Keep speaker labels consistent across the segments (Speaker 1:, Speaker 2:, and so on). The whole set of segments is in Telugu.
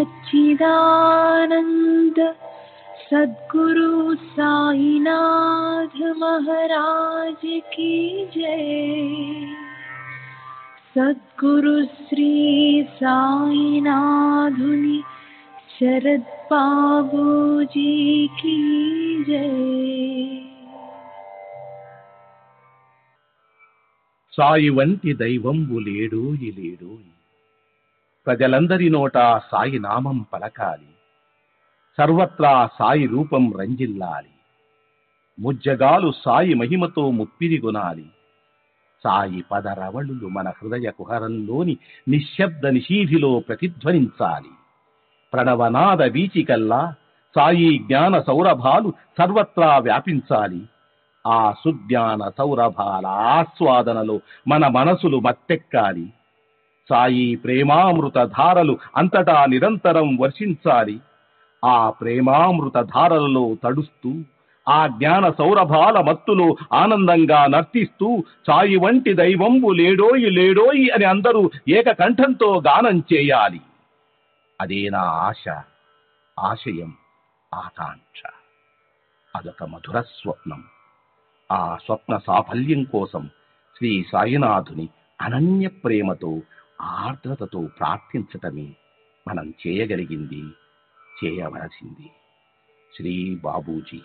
Speaker 1: सच्चिदानंद सद्गुरु साईनाथ महाराज की जय। सद्गुरु श्री साईनाथुनि शरद बाबूजी की जय।
Speaker 2: సాయి వంటి దైవంబు లేడోయి లేడోయి, ప్రజలందరి నోట సాయి నామం పలకాలి, సర్వత్రా సాయి రూపం రంజిల్లాలి, ముజ్జగాలు సాయి మహిమతో ముప్పిరిగొనాలి. సాయి పదరవళులు మన హృదయ కుహరంలోని నిశ్శబ్ద నిశీధిలో ప్రతిధ్వనించాలి. ప్రణవనాద వీచికల్లా సాయి జ్ఞాన సౌరభాలు సర్వత్రా వ్యాపించాలి. ఆ సుజ్ఞాన సౌరభాల ఆస్వాదనలో మన మనసులు మత్తెక్కాలి. సాయి ప్రేమామృత ధారలు అంతటా నిరంతరం వర్షించాలి. ఆ ప్రేమామృత ధారలలో తడుస్తూ, ఆ జ్ఞాన సౌరభాల మత్తులో ఆనందంగా నర్తిస్తూ సాయి వంటి దైవంబు లేడోయి లేడోయి అని అందరూ ఏకకంఠంతో గానం చేయాలి. అదే నా ఆశ, ఆశయం, ఆకాంక్ష. అదొక మధుర స్వప్నం. ఆ స్వప్న సాఫల్యం కోసం శ్రీ సాయినాథుని అనన్య ప్రేమతో, ఆర్ద్రతతో ప్రార్థించటమే మనం చేయగలిగింది, చేయవలసింది. Shri Babuji.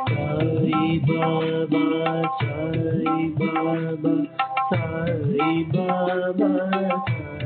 Speaker 2: Sai Baba, Sai Baba, Sai Baba, Sai Baba.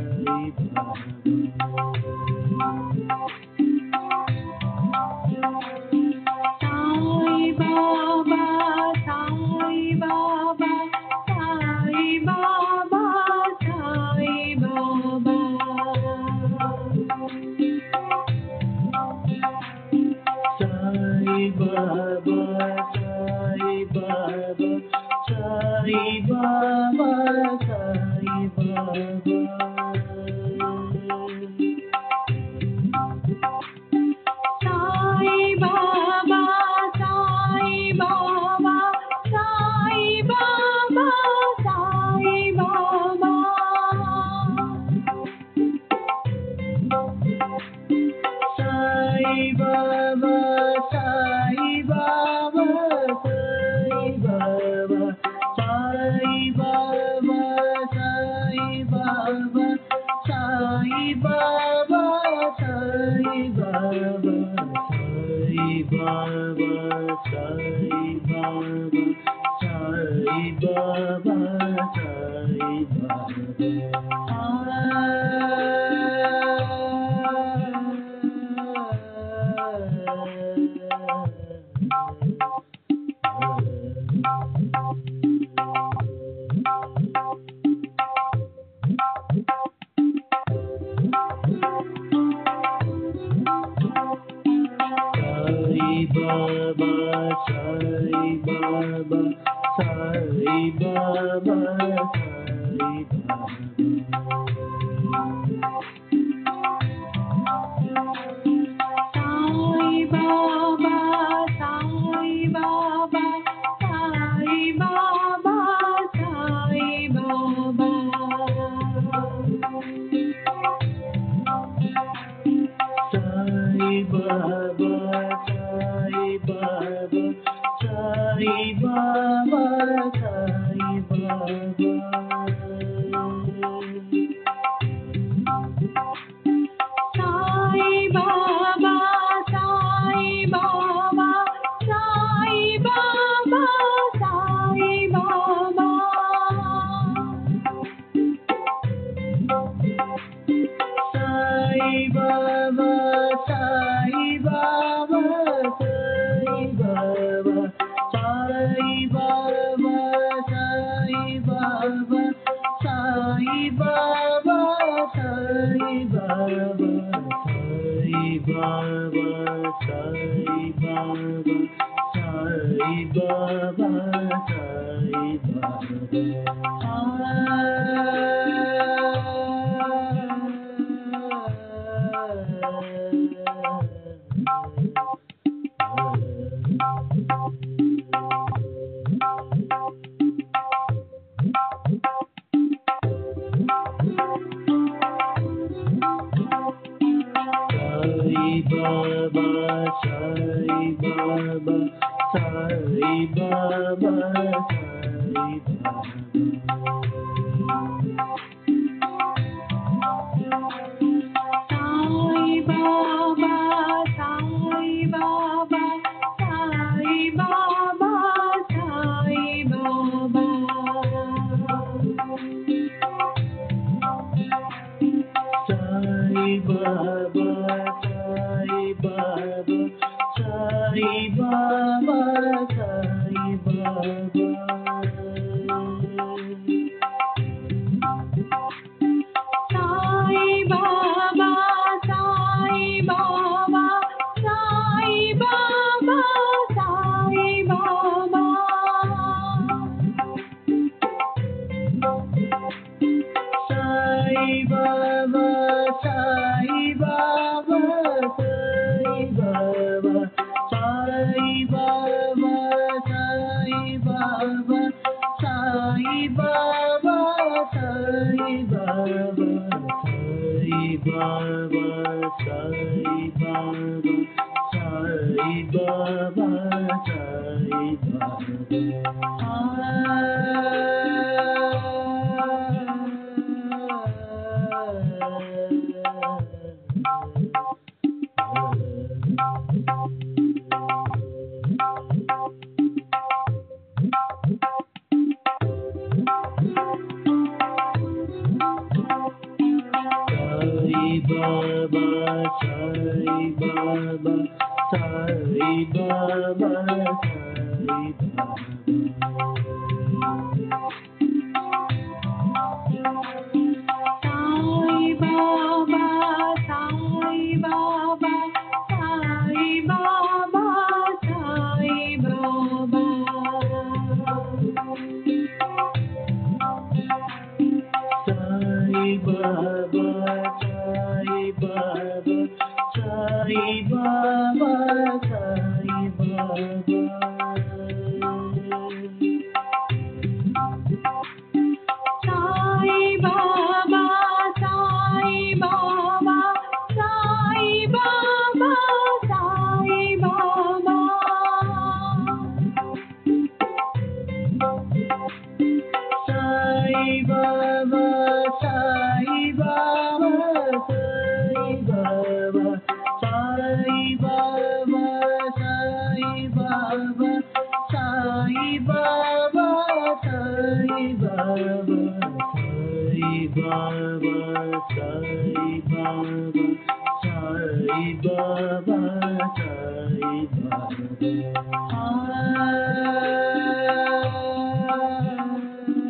Speaker 2: Baba, Sai Baba, Sai Baba, Sai Baba.
Speaker 1: Sai Baba, Sai Baba, Sai Baba, Sai Baba.
Speaker 2: Sai Baba, Sai Baba, Sai Baba, Sai Baba, Sai Baba, Sai Baba, Sai Baba, Sai Baba, Sai Baba, Sai Baba, Sai Baba, Sai Baba, Sai Baba, Sai
Speaker 1: Baba, Sai Baba, Sai Baba, Sai Baba.
Speaker 2: Sai Baba, Sai Baba, Sai Baba, Sai Baba.
Speaker 1: Sai Baba, Sai Baba, Sai Baba, Sai Baba.
Speaker 2: Sai Baba, Sai Baba, Sai Baba, Sai Baba, Sai Baba, Sai Baba, Sai Baba, Sai Baba, Sai Baba, Sai Baba, Sai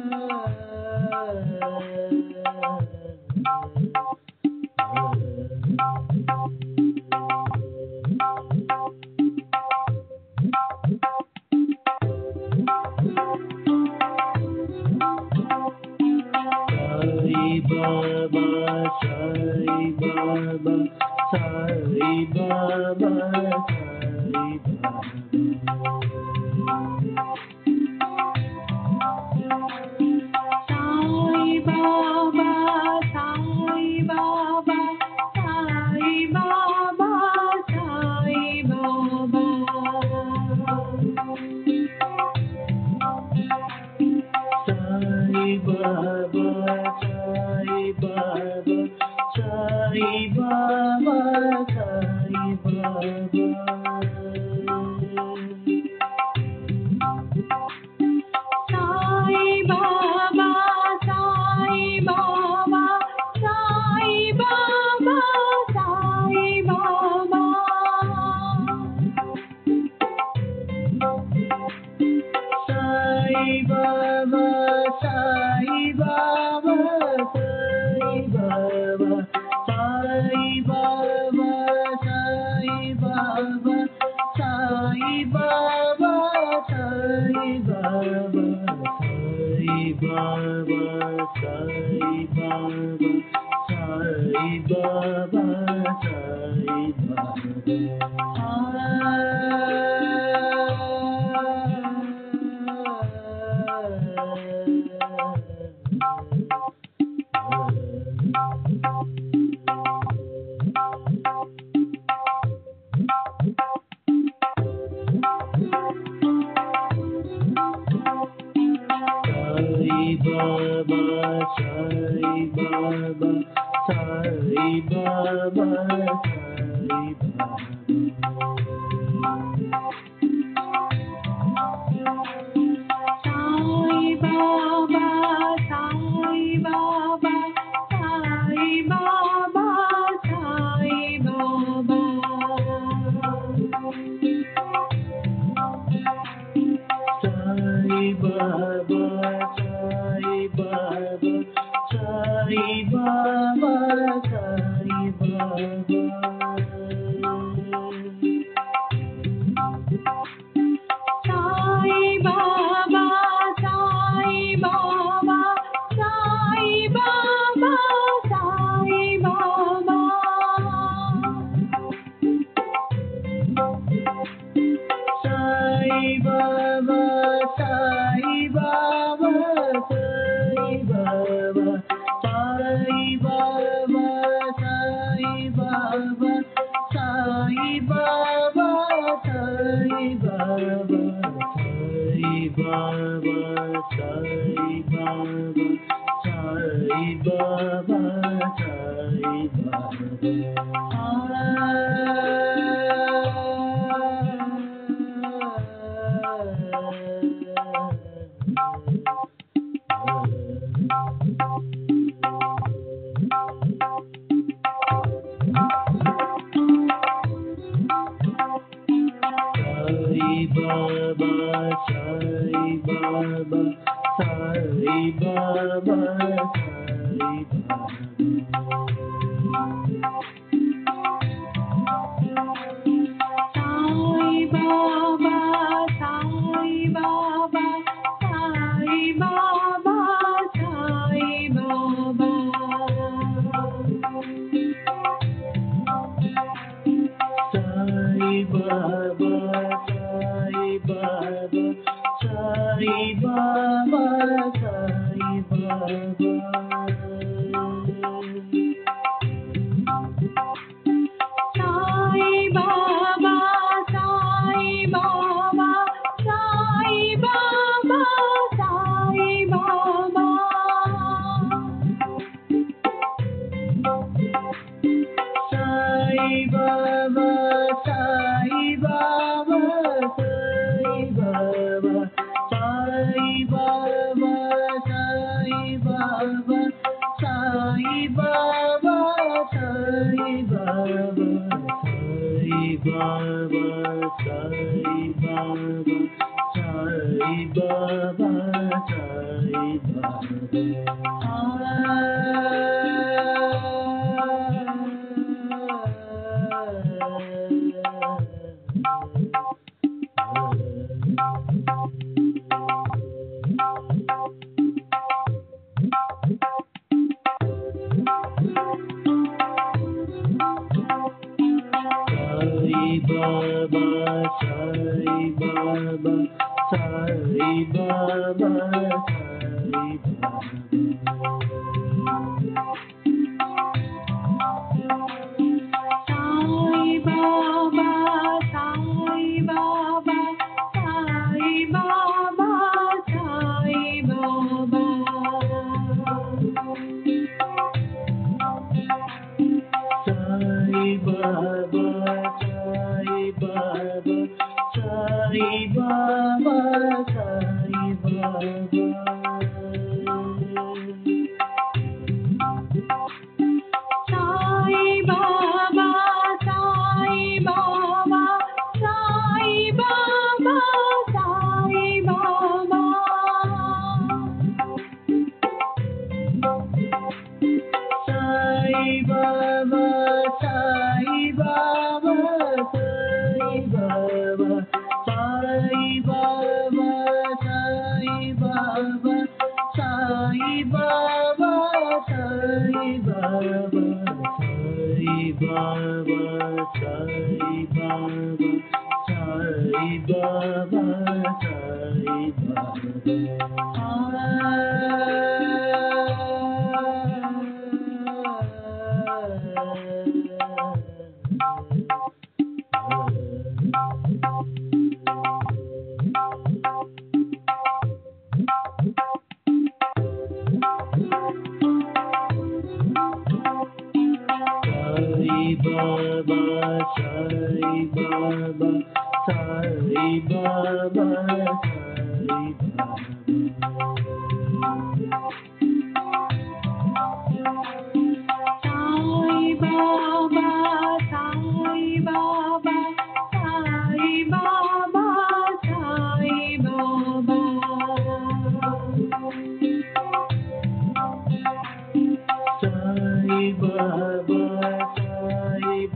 Speaker 2: Baba, Sai Baba, Sai Baba, Sai
Speaker 1: Baba, Sai Baba, Sai Baba, Sai Baba.
Speaker 2: Sai Baba, Sai Baba, Sai Baba, Sai Baba.
Speaker 1: Sai Baba, Sai Baba, Sai Baba, Sai Baba.
Speaker 2: Sai Baba, Sai Baba, Sai Baba, Sai Baba, Sai Baba, Sai Baba, Sai Baba, Sai Baba, Sai Baba, Sai Baba, Sai Baba, Sai Baba, Sai Baba, Sai
Speaker 1: Sai Baba, Sai Baba, Sai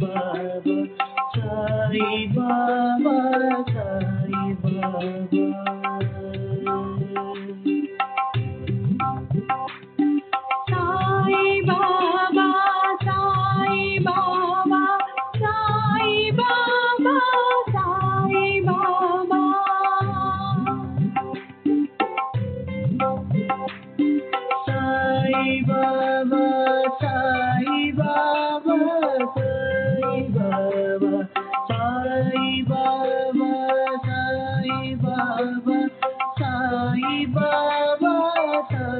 Speaker 2: Baba, Sai Baba, Sai Baba.
Speaker 1: Sai Baba, Sai Baba, Sai Baba, Sai Baba.
Speaker 2: Sai Baba, Sai Baba, Sai Baba, Sai Baba, Sai Baba, Sai Baba, Sai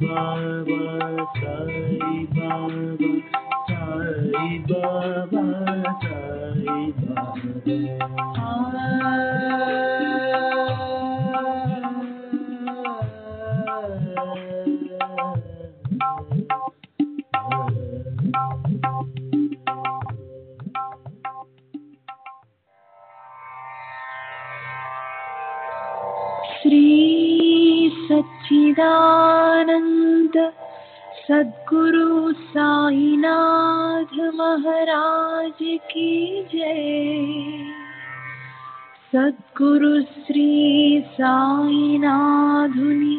Speaker 2: Baba, Sai Baba, Sai Baba, Sai
Speaker 1: Shri सच्चिदानंद सद्गुरु साईनाथ महाराज की जय। सद्गुरु श्री साईनाथुनि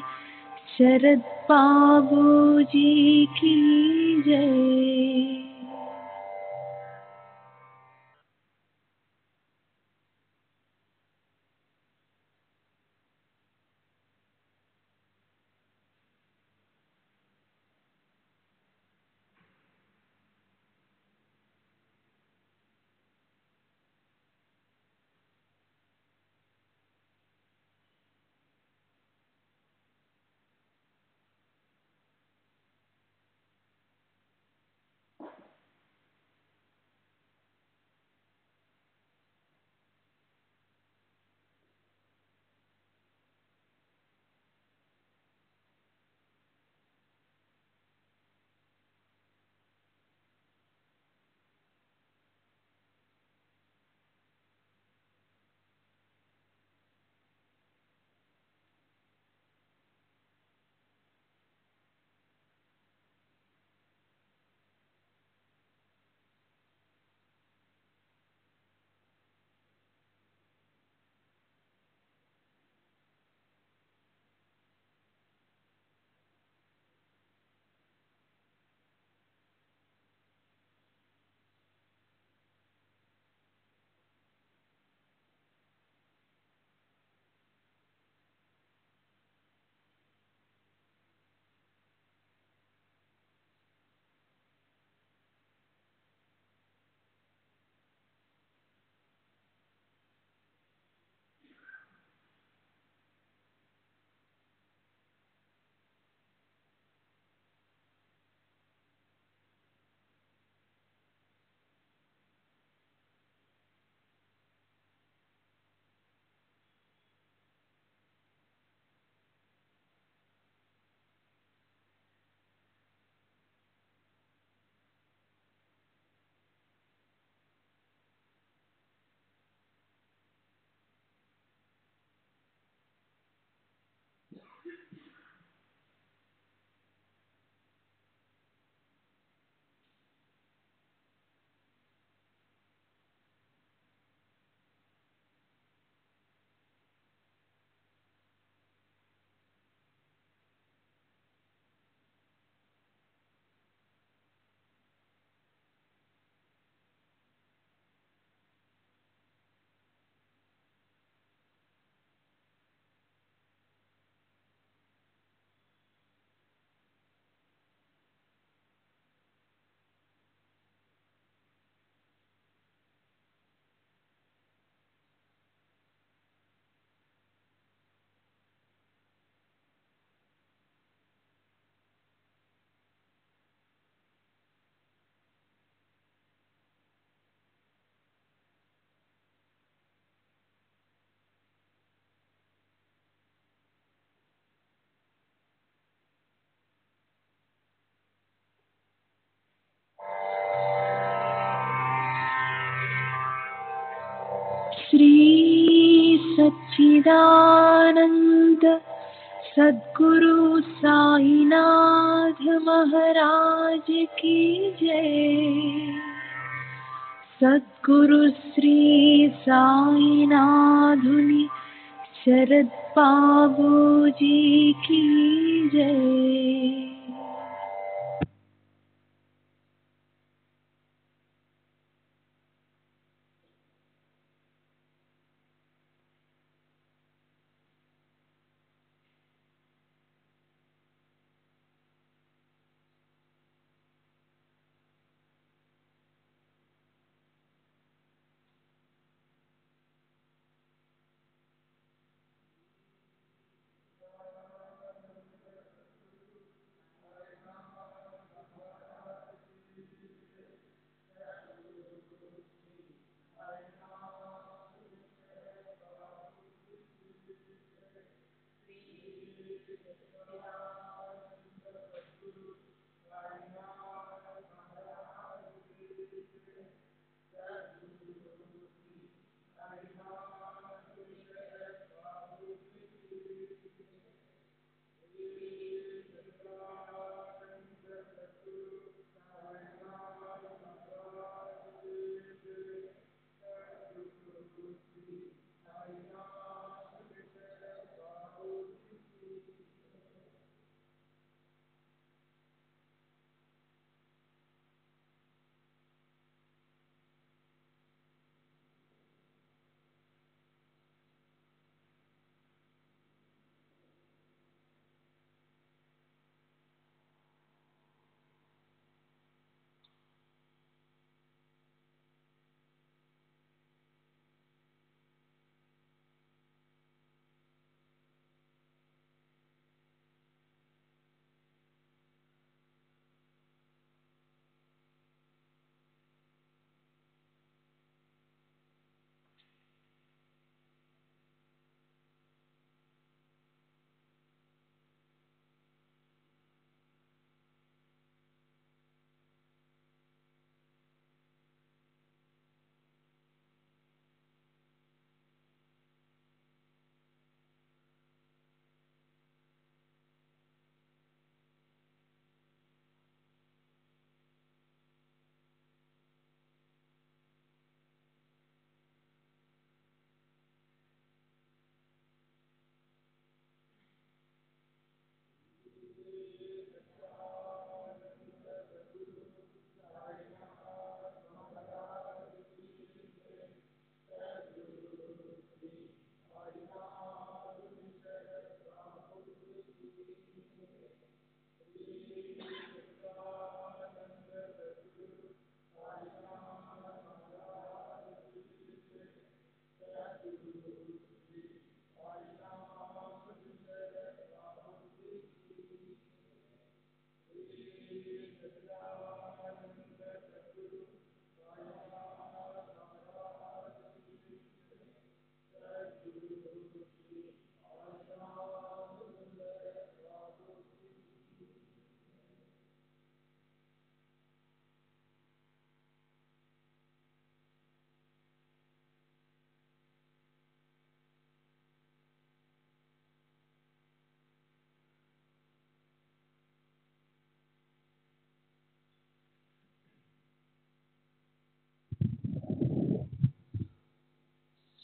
Speaker 1: शरद बाबूजी की जय। श्री सच्चिदानंद सद्गुरु साईनाथ महाराज की जय। सद्गुरु श्री साईनाथुनि शरद बाबूजी की जय।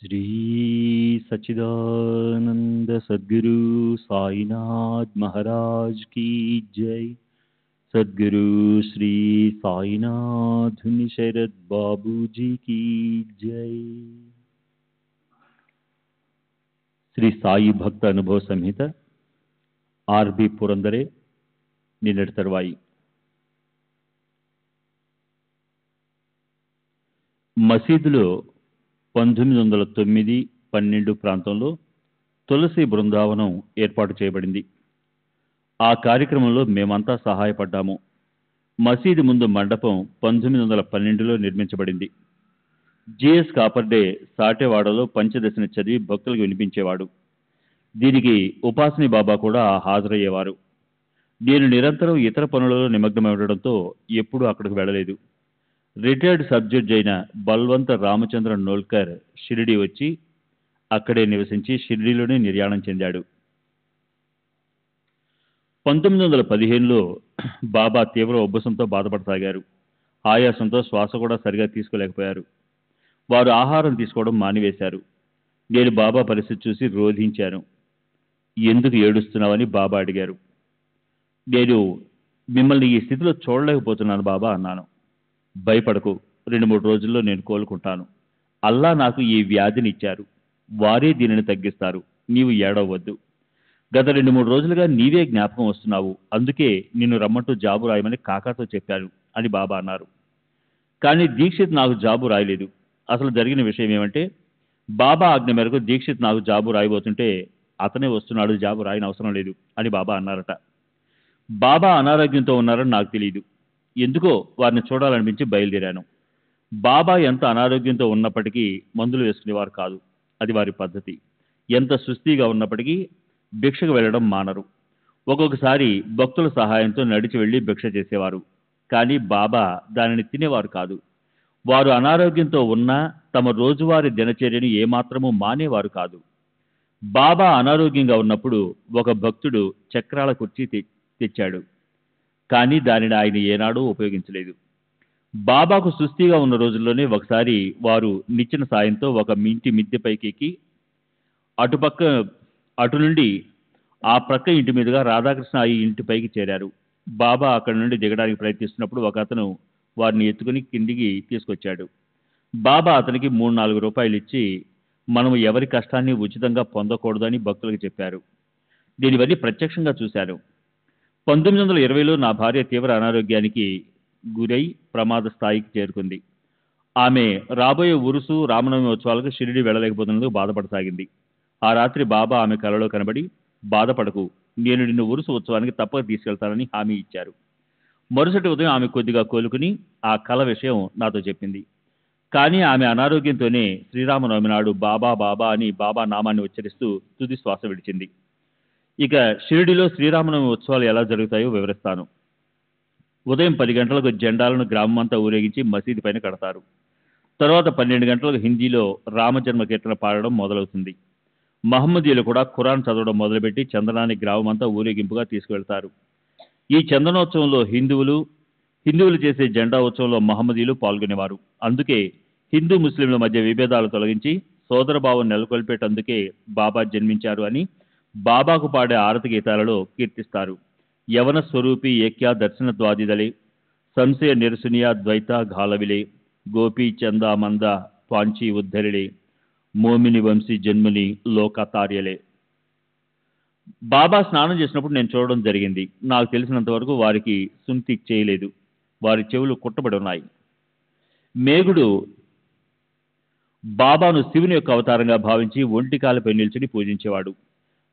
Speaker 3: श्री सच्चिदानंद सद्गुरु साईनाथ महाराज की जय। सद्गुरु श्री साईनाथ शरद बाबूजी की जय। శ్రీ సాయి భక్త అనుభవ సంహిత ఆర్బి పురందరే నిన్నటి తరువాయి. మసీదులో 1909-12 ప్రాంతంలో తులసి బృందావనం ఏర్పాటు చేయబడింది. ఆ కార్యక్రమంలో మేమంతా సహాయపడ్డాము. మసీదు ముందు మండపం 1912లో నిర్మించబడింది. జిఎస్ కాపర్డే సాటెవాడలో పంచదశని చదివి భక్తులకు వినిపించేవాడు. దీనికి ఉపాసని బాబా కూడా హాజరయ్యేవారు. నేను నిరంతరం ఇతర పనులలో నిమగ్నమై ఉండడంతో ఎప్పుడూ అక్కడికి వెళ్ళలేదు. రిటైర్డ్ సబ్ జడ్జి అయిన బల్వంత రామచంద్ర నోల్కర్ షిరిడి వచ్చి అక్కడే నివసించి షిరిడిలోనే నిర్యాణం చెందాడు. 1915లో బాబా తీవ్ర ఉబ్బసంతో బాధపడసాగారు. ఆయాసంతో శ్వాస కూడా సరిగా తీసుకోలేకపోయారు. వారు ఆహారం తీసుకోవడం మానివేశారు. నేను బాబా పరిస్థితి చూసి రోధించాను. ఎందుకు ఏడుస్తున్నావని బాబా అడిగారు. నేను మిమ్మల్ని ఈ స్థితిలో చూడలేకపోతున్నాను బాబా అన్నాను. భయపడకు, 2-3 రోజుల్లో నేను కోలుకుంటాను. అల్లా నాకు ఈ వ్యాధిని ఇచ్చారు. వారే దీనిని తగ్గిస్తారు. నీవు ఏడవద్దు. గత 2-3 రోజులుగా నీవే జ్ఞాపకం వస్తున్నావు. అందుకే నిన్ను రమ్మంటూ జాబు రాయమని కాకాతో చెప్పాను అని బాబా అన్నారు. కానీ దీక్షిత్ నాకు జాబు రాయలేదు. అసలు జరిగిన విషయం ఏమంటే, బాబా ఆజ్ఞ మేరకు దీక్షిత్ నాకు జాబు రాయబోతుంటే అతనే వస్తున్నాడు, జాబు రాయని అవసరం లేదు అని బాబా అన్నారట. బాబా అనారోగ్యంతో ఉన్నారని నాకు తెలియదు. ఎందుకో వారిని చూడాలనిపించి బయలుదేరాను. బాబా ఎంత అనారోగ్యంతో ఉన్నప్పటికీ మందులు వేసుకునేవారు కాదు. అది వారి పద్ధతి. ఎంత సుస్థిగా ఉన్నప్పటికీ భిక్షకు వెళ్ళడం మానరు. ఒక్కొక్కసారి భక్తుల సహాయంతో నడిచి వెళ్లి భిక్ష చేసేవారు. కానీ బాబా దానిని తినేవారు కాదు. వారు అనారోగ్యంతో ఉన్నా తమ రోజువారీ దినచర్యను ఏమాత్రమూ మానేవారు కాదు. బాబా అనారోగ్యంగా ఉన్నప్పుడు ఒక భక్తుడు చక్రాల కుర్చీ తెచ్చాడు. కానీ దానిని ఆయన ఏనాడూ ఉపయోగించలేదు. బాబాకు సుస్థిగా ఉన్న రోజుల్లోనే ఒకసారి వారు నిచ్చెన సాయంతో ఒక ఇంటి మిద్దెపైకి ఎక్కి అటు నుండి ఆ ప్రక్క ఇంటి మీదుగా రాధాకృష్ణ ఈ ఇంటిపైకి చేరారు. బాబా అక్కడి నుండి దిగడానికి ప్రయత్నిస్తున్నప్పుడు ఒక అతను వారిని ఎత్తుకుని కిందికి తీసుకొచ్చాడు. బాబా అతనికి 3-4 రూపాయలు ఇచ్చి, మనము ఎవరి కష్టాన్ని ఉచితంగా పొందకూడదని భక్తులకు చెప్పారు. నేను ఇవన్నీ ప్రత్యక్షంగా చూశాను. 1920లో నా భార్య తీవ్ర అనారోగ్యానికి గురై ప్రమాద స్థాయికి చేరుకుంది. ఆమె రాబోయే ఉరుసు రామనవమి ఉత్సవాలకు షిరిడి వెళ్ళలేకపోతున్నందుకు బాధపడసాగింది. ఆ రాత్రి బాబా ఆమె కలలో కనబడి, బాధపడకు, నేను నిన్ను ఉరుసు ఉత్సవానికి తప్పక తీసుకెళ్తానని హామీ ఇచ్చారు. మరుసటి ఉదయం ఆమె కొద్దిగా కోలుకుని ఆ కల విషయం నాతో చెప్పింది. కానీ ఆమె అనారోగ్యంతోనే శ్రీరామనవమి నాడు బాబా బాబా అని బాబా నామాన్ని ఉచ్చరిస్తూ తుది శ్వాస విడిచింది. ఇక షిరిడిలో శ్రీరామనవమి ఉత్సవాలు ఎలా జరుగుతాయో వివరిస్తాను. ఉదయం 10 గంటలకు జెండాలను గ్రామమంతా ఊరేగించి మసీదు పైన కడతారు. తర్వాత 12 గంటలకు హిందీలో రామజన్మ కీర్తన పాడడం మొదలవుతుంది. మహమ్మదీయులు కూడా ఖురాన్ చదవడం మొదలుపెట్టి చందనాన్ని గ్రామమంతా ఊరేగింపుగా తీసుకువెళ్తారు. ఈ చందనోత్సవంలో హిందువులు చేసే జెండా ఉత్సవంలో మహమ్మదీయులు పాల్గొనేవారు. అందుకే హిందూ ముస్లింల మధ్య విభేదాలు తొలగించి సోదరభావం నెలకొల్పేటందుకే బాబా జన్మించారు అని బాబాకు పాడే ఆరతి గీతాలలో కీర్తిస్తారు. యవన స్వరూపి ఏక్యా దర్శన ద్వాదిదలే, సంశయ నిరసునియా ద్వైత ఘాలవిలే, గోపీ చందా మంద పాంచి ఉద్ధరిలే, మోమిని వంశీ జన్ముని లోకతార్యలే. బాబా స్నానం చేసినప్పుడు నేను చూడడం జరిగింది. నాకు తెలిసినంత వరకు వారికి సుంతి చేయలేదు. వారి చెవులు కుట్టబడి ఉన్నాయి. మేఘుడు బాబాను శివుని యొక్క అవతారంగా భావించి ఒంటికాలపై నిల్చుని పూజించేవాడు.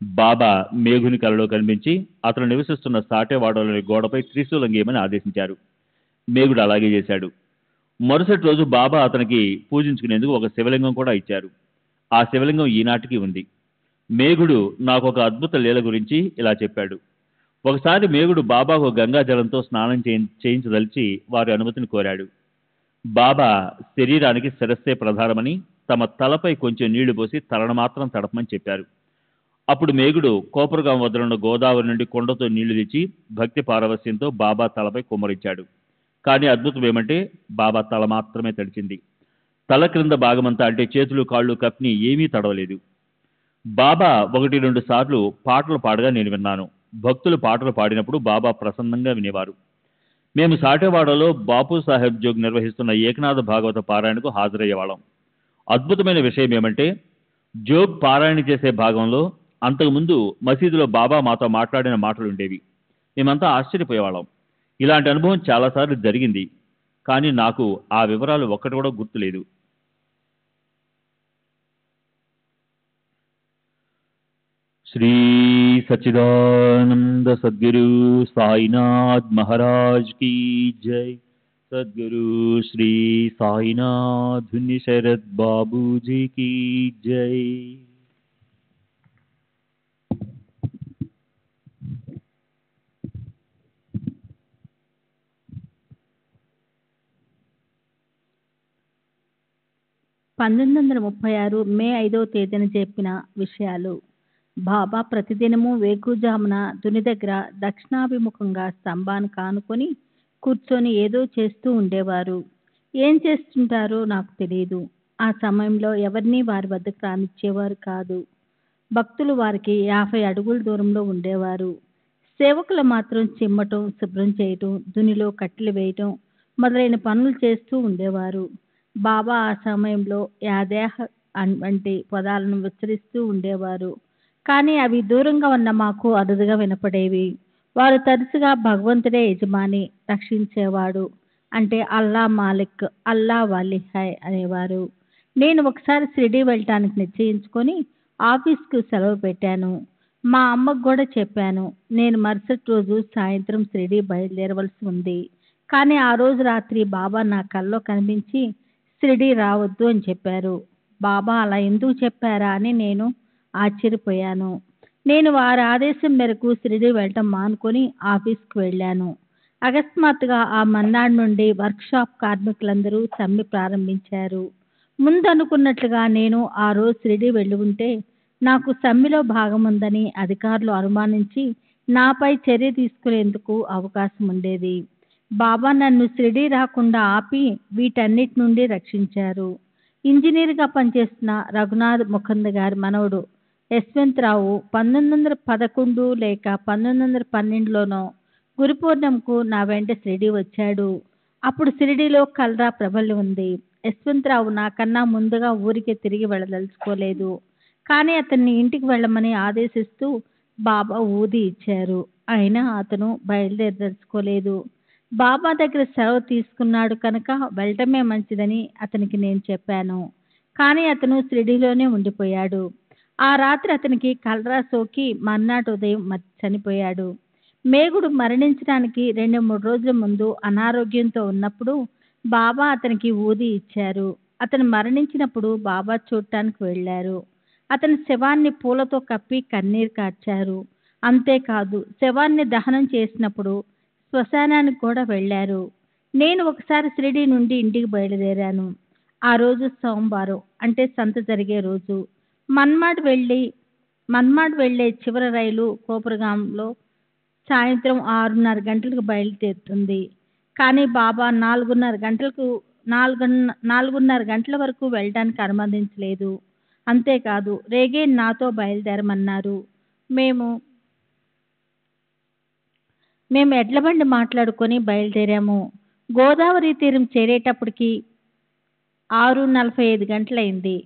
Speaker 3: బాబా మేఘుని కలలో కనిపించి అతను నివసిస్తున్న సాటేవాడలోని గోడపై త్రిశూలం గీయమని ఆదేశించారు. మేఘుడు అలాగే చేశాడు. మరుసటి రోజు బాబా అతనికి పూజించుకునేందుకు ఒక శివలింగం కూడా ఇచ్చారు. ఆ శివలింగం ఈనాటికి ఉంది. మేఘుడు నాకు ఒక అద్భుత లీల గురించి ఇలా చెప్పాడు. ఒకసారి మేఘుడు బాబాకు గంగాజలంతో స్నానం చేయించదలిచి వారి అనుమతిని కోరాడు. బాబా శరీరానికి శిరస్సే ప్రధానమని తమ తలపై కొంచెం నీళ్లు పోసి తలను మాత్రం తడపమని చెప్పారు. అప్పుడు మేఘుడు కోపరగాం వద్దనున్న గోదావరి నుండి కొండతో నీళ్లు తెచ్చి భక్తి పారవస్యంతో బాబా తలపై కుమ్మరించాడు. కానీ అద్భుతం ఏమంటే బాబా తల మాత్రమే తడిచింది. తల క్రింద భాగమంతా అంటే చేతులు కాళ్ళు కప్ని ఏమీ తడవలేదు. బాబా 1-2 సార్లు పాటలు పాడగా నేను విన్నాను. భక్తులు పాటలు పాడినప్పుడు బాబా ప్రసన్నంగా వినేవారు. మేము సాటేవాడలో బాపు సాహెబ్ జోగ్ నిర్వహిస్తున్న ఏకనాథ భాగవత పారాయణకు హాజరయ్యేవాళ్ళం. అద్భుతమైన విషయం ఏమంటే, జోగ్ పారాయణ చేసే భాగంలో అంతకుముందు మసీదులో బాబా మాతో మాట్లాడిన మాటలు ఉండేవి. మేమంతా ఆశ్చర్యపోయేవాళ్ళం. ఇలాంటి అనుభవం చాలాసార్లు జరిగింది. కానీ నాకు ఆ వివరాలు ఒక్కటి కూడా గుర్తులేదు. శ్రీ సచ్చిదానంద సద్గురు సాయినాథ్ మహారాజ్ की जय. सद्गुरु श्री साईनाथ शरद बाबू जी की जय.
Speaker 4: మే 5వ తేదీన చెప్పిన విషయాలు. బాబా ప్రతిదినము వేకుజామున దుని దగ్గర దక్షిణాభిముఖంగా స్తంభానికి ఆనుకొని కూర్చొని ఏదో చేస్తూ ఉండేవారు. ఏం చేస్తుంటారో నాకు తెలియదు. ఆ సమయంలో ఎవరినీ వారి వద్దకు రానిచ్చేవారు కాదు. భక్తులు వారికి 50 అడుగుల దూరంలో ఉండేవారు. సేవకులు మాత్రం చిమ్మటం, శుభ్రం చేయటం, దునిలో కట్టెలు వేయటం మొదలైన పనులు చేస్తూ ఉండేవారు. బాబా ఆ సమయంలో యాదేహ వంటి పదాలను ఉచ్చరిస్తూ ఉండేవారు. కానీ అవి దూరంగా ఉన్న మాకు అరుదుగా వినపడేవి. వారు తరచుగా భగవంతుడే యజమాని, రక్షించేవాడు, అంటే అల్లా మాలిక్, అల్లా వాలిహై అనేవారు. నేను ఒకసారి షిరిడీ వెళ్ళటానికి నిశ్చయించుకొని ఆఫీస్కు సెలవు పెట్టాను. మా అమ్మకు కూడా చెప్పాను. నేను మరుసటి రోజు సాయంత్రం షిరిడీ బయలుదేరవలసి ఉంది. కానీ ఆ రోజు రాత్రి బాబా నా కల్లో కనిపించి షిరిడీ రావద్దు అని చెప్పారు. బాబా అలా ఎందుకు చెప్పారా అని నేను ఆశ్చర్యపోయాను. నేను వారి ఆదేశం మేరకు షిరిడీ వెళ్ళటం మానుకొని ఆఫీస్కి వెళ్ళాను. అకస్మాత్తుగా ఆ మన్నాడు నుండి వర్క్షాప్ కార్మికులందరూ సమ్మె ప్రారంభించారు. ముందు అనుకున్నట్లుగా నేను ఆ రోజు షిరిడీ వెళ్ళి ఉంటే నాకు సమ్మెలో భాగం ఉందని అధికారులు అనుమానించి నాపై చర్య తీసుకునేందుకు అవకాశం ఉండేది. బాబా నన్ను షిరిడీ రాకుండా ఆపి వీటన్నిటి నుండి రక్షించారు. ఇంజనీర్గా పనిచేస్తున్న రఘునాథ్ ముకుంద్ గారి మనవడు యశ్వంతరావు 1911 లేక 1912లోనో గురు పూర్ణిమకు నా వెంట షిరిడీ వచ్చాడు. అప్పుడు షిరిడీలో కలరా ప్రబలి ఉంది. యశ్వంతరావు నాకన్నా ముందుగా ఊరికి తిరిగి వెళ్ళదలుచుకోలేదు. కానీ అతన్ని ఇంటికి వెళ్ళమని ఆదేశిస్తూ బాబా ఊది ఇచ్చారు. అయినా అతను బయలుదేరదలుచుకోలేదు. బాబా దగ్గర సెలవు తీసుకున్నాడు కనుక వెళ్ళటమే మంచిదని అతనికి నేను చెప్పాను. కానీ అతను షిరిడీలోనే ఉండిపోయాడు. ఆ రాత్రి అతనికి కలరా సోకి మర్నాటి ఉదయం చనిపోయాడు. మేగుడు మరణించడానికి 2-3 రోజుల ముందు అనారోగ్యంతో ఉన్నప్పుడు బాబా అతనికి ఊది ఇచ్చారు. అతను మరణించినప్పుడు బాబా చూడటానికి వెళ్ళారు. అతని శవాన్ని పూలతో కప్పి కన్నీరు కార్చారు. అంతేకాదు, శవాన్ని దహనం చేసినప్పుడు శ్మశానానికి కూడా వెళ్ళారు. నేను ఒకసారి షిరిడీ నుండి ఇంటికి బయలుదేరాను. ఆ రోజు సోమవారం, అంటే సంత జరిగే రోజు. మన్మాడ్ వెళ్ళే చివరి రైలు కోపరగాంలో సాయంత్రం 6:30 గంటలకు బయలుదేరుతుంది. కానీ బాబా 4:30 గంటల వరకు వెళ్ళడానికి అనుమతించలేదు. అంతేకాదు, రేగే నాతో బయలుదేరమన్నారు. మేము ఎడ్లబండి మాట్లాడుకొని బయలుదేరాము. గోదావరి తీరం చేరేటప్పటికి 6:45 గంటలైంది.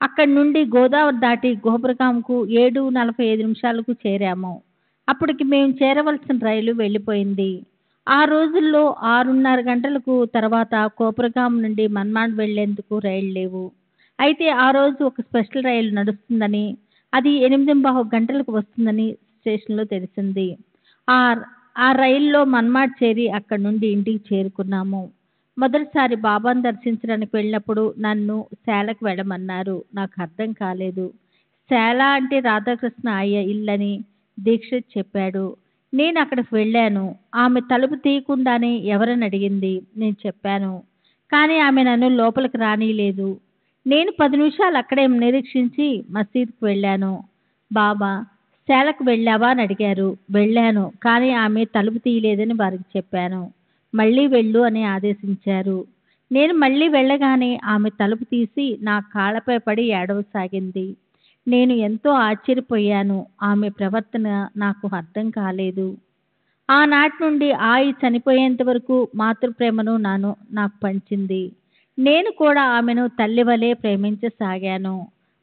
Speaker 4: అక్కడి నుండి గోదావరి దాటి గోపురగాంకు 7:45 చేరాము. అప్పటికి మేము చేరవలసిన రైలు వెళ్ళిపోయింది. ఆ రోజుల్లో 6:30 గంటలకు తర్వాత కోపరగాం నుండి మన్మాడ్ వెళ్లేందుకు రైళ్లు లేవు. అయితే ఆ రోజు ఒక స్పెషల్ రైలు నడుస్తుందని, అది 8:15 గంటలకు వస్తుందని స్టేషన్లో తెలిసింది. ఆ రైల్లో మన్మాడ్ చేరి అక్కడి నుండి ఇంటికి చేరుకున్నాము. మొదటిసారి బాబాను దర్శించడానికి వెళ్ళినప్పుడు నన్ను శాలకు వెళ్ళమన్నారు. నాకు అర్థం కాలేదు. శాల అంటే రాధాకృష్ణ అయ్య ఇల్లని దీక్షిత్ చెప్పాడు. నేను అక్కడికి వెళ్ళాను. ఆమె తలుపు తీయకుండానే ఎవరని అడిగింది. నేను చెప్పాను. కానీ ఆమె నన్ను లోపలికి రానీయలేదు. నేను 10 నిమిషాలు అక్కడే నిరీక్షించి మసీదుకు వెళ్ళాను. బాబా, శాలకు వెళ్ళావా అని అడిగారు. వెళ్ళాను, కానీ ఆమె తలుపు తీయలేదని వారికి చెప్పాను. మళ్ళీ వెళ్ళు అని ఆదేశించారు. నేను మళ్ళీ వెళ్ళగానే ఆమె తలుపు తీసి నా కాళ్ళపై పడి ఏడవసాగింది. నేను ఎంతో ఆశ్చర్యపోయాను. ఆమె ప్రవర్తన నాకు అర్థం కాలేదు. ఆనాటి నుండి ఆయి చనిపోయేంత వరకు మాతృప్రేమను నాకు పంచింది. నేను కూడా ఆమెను తల్లి వలె ప్రేమించసాగాను.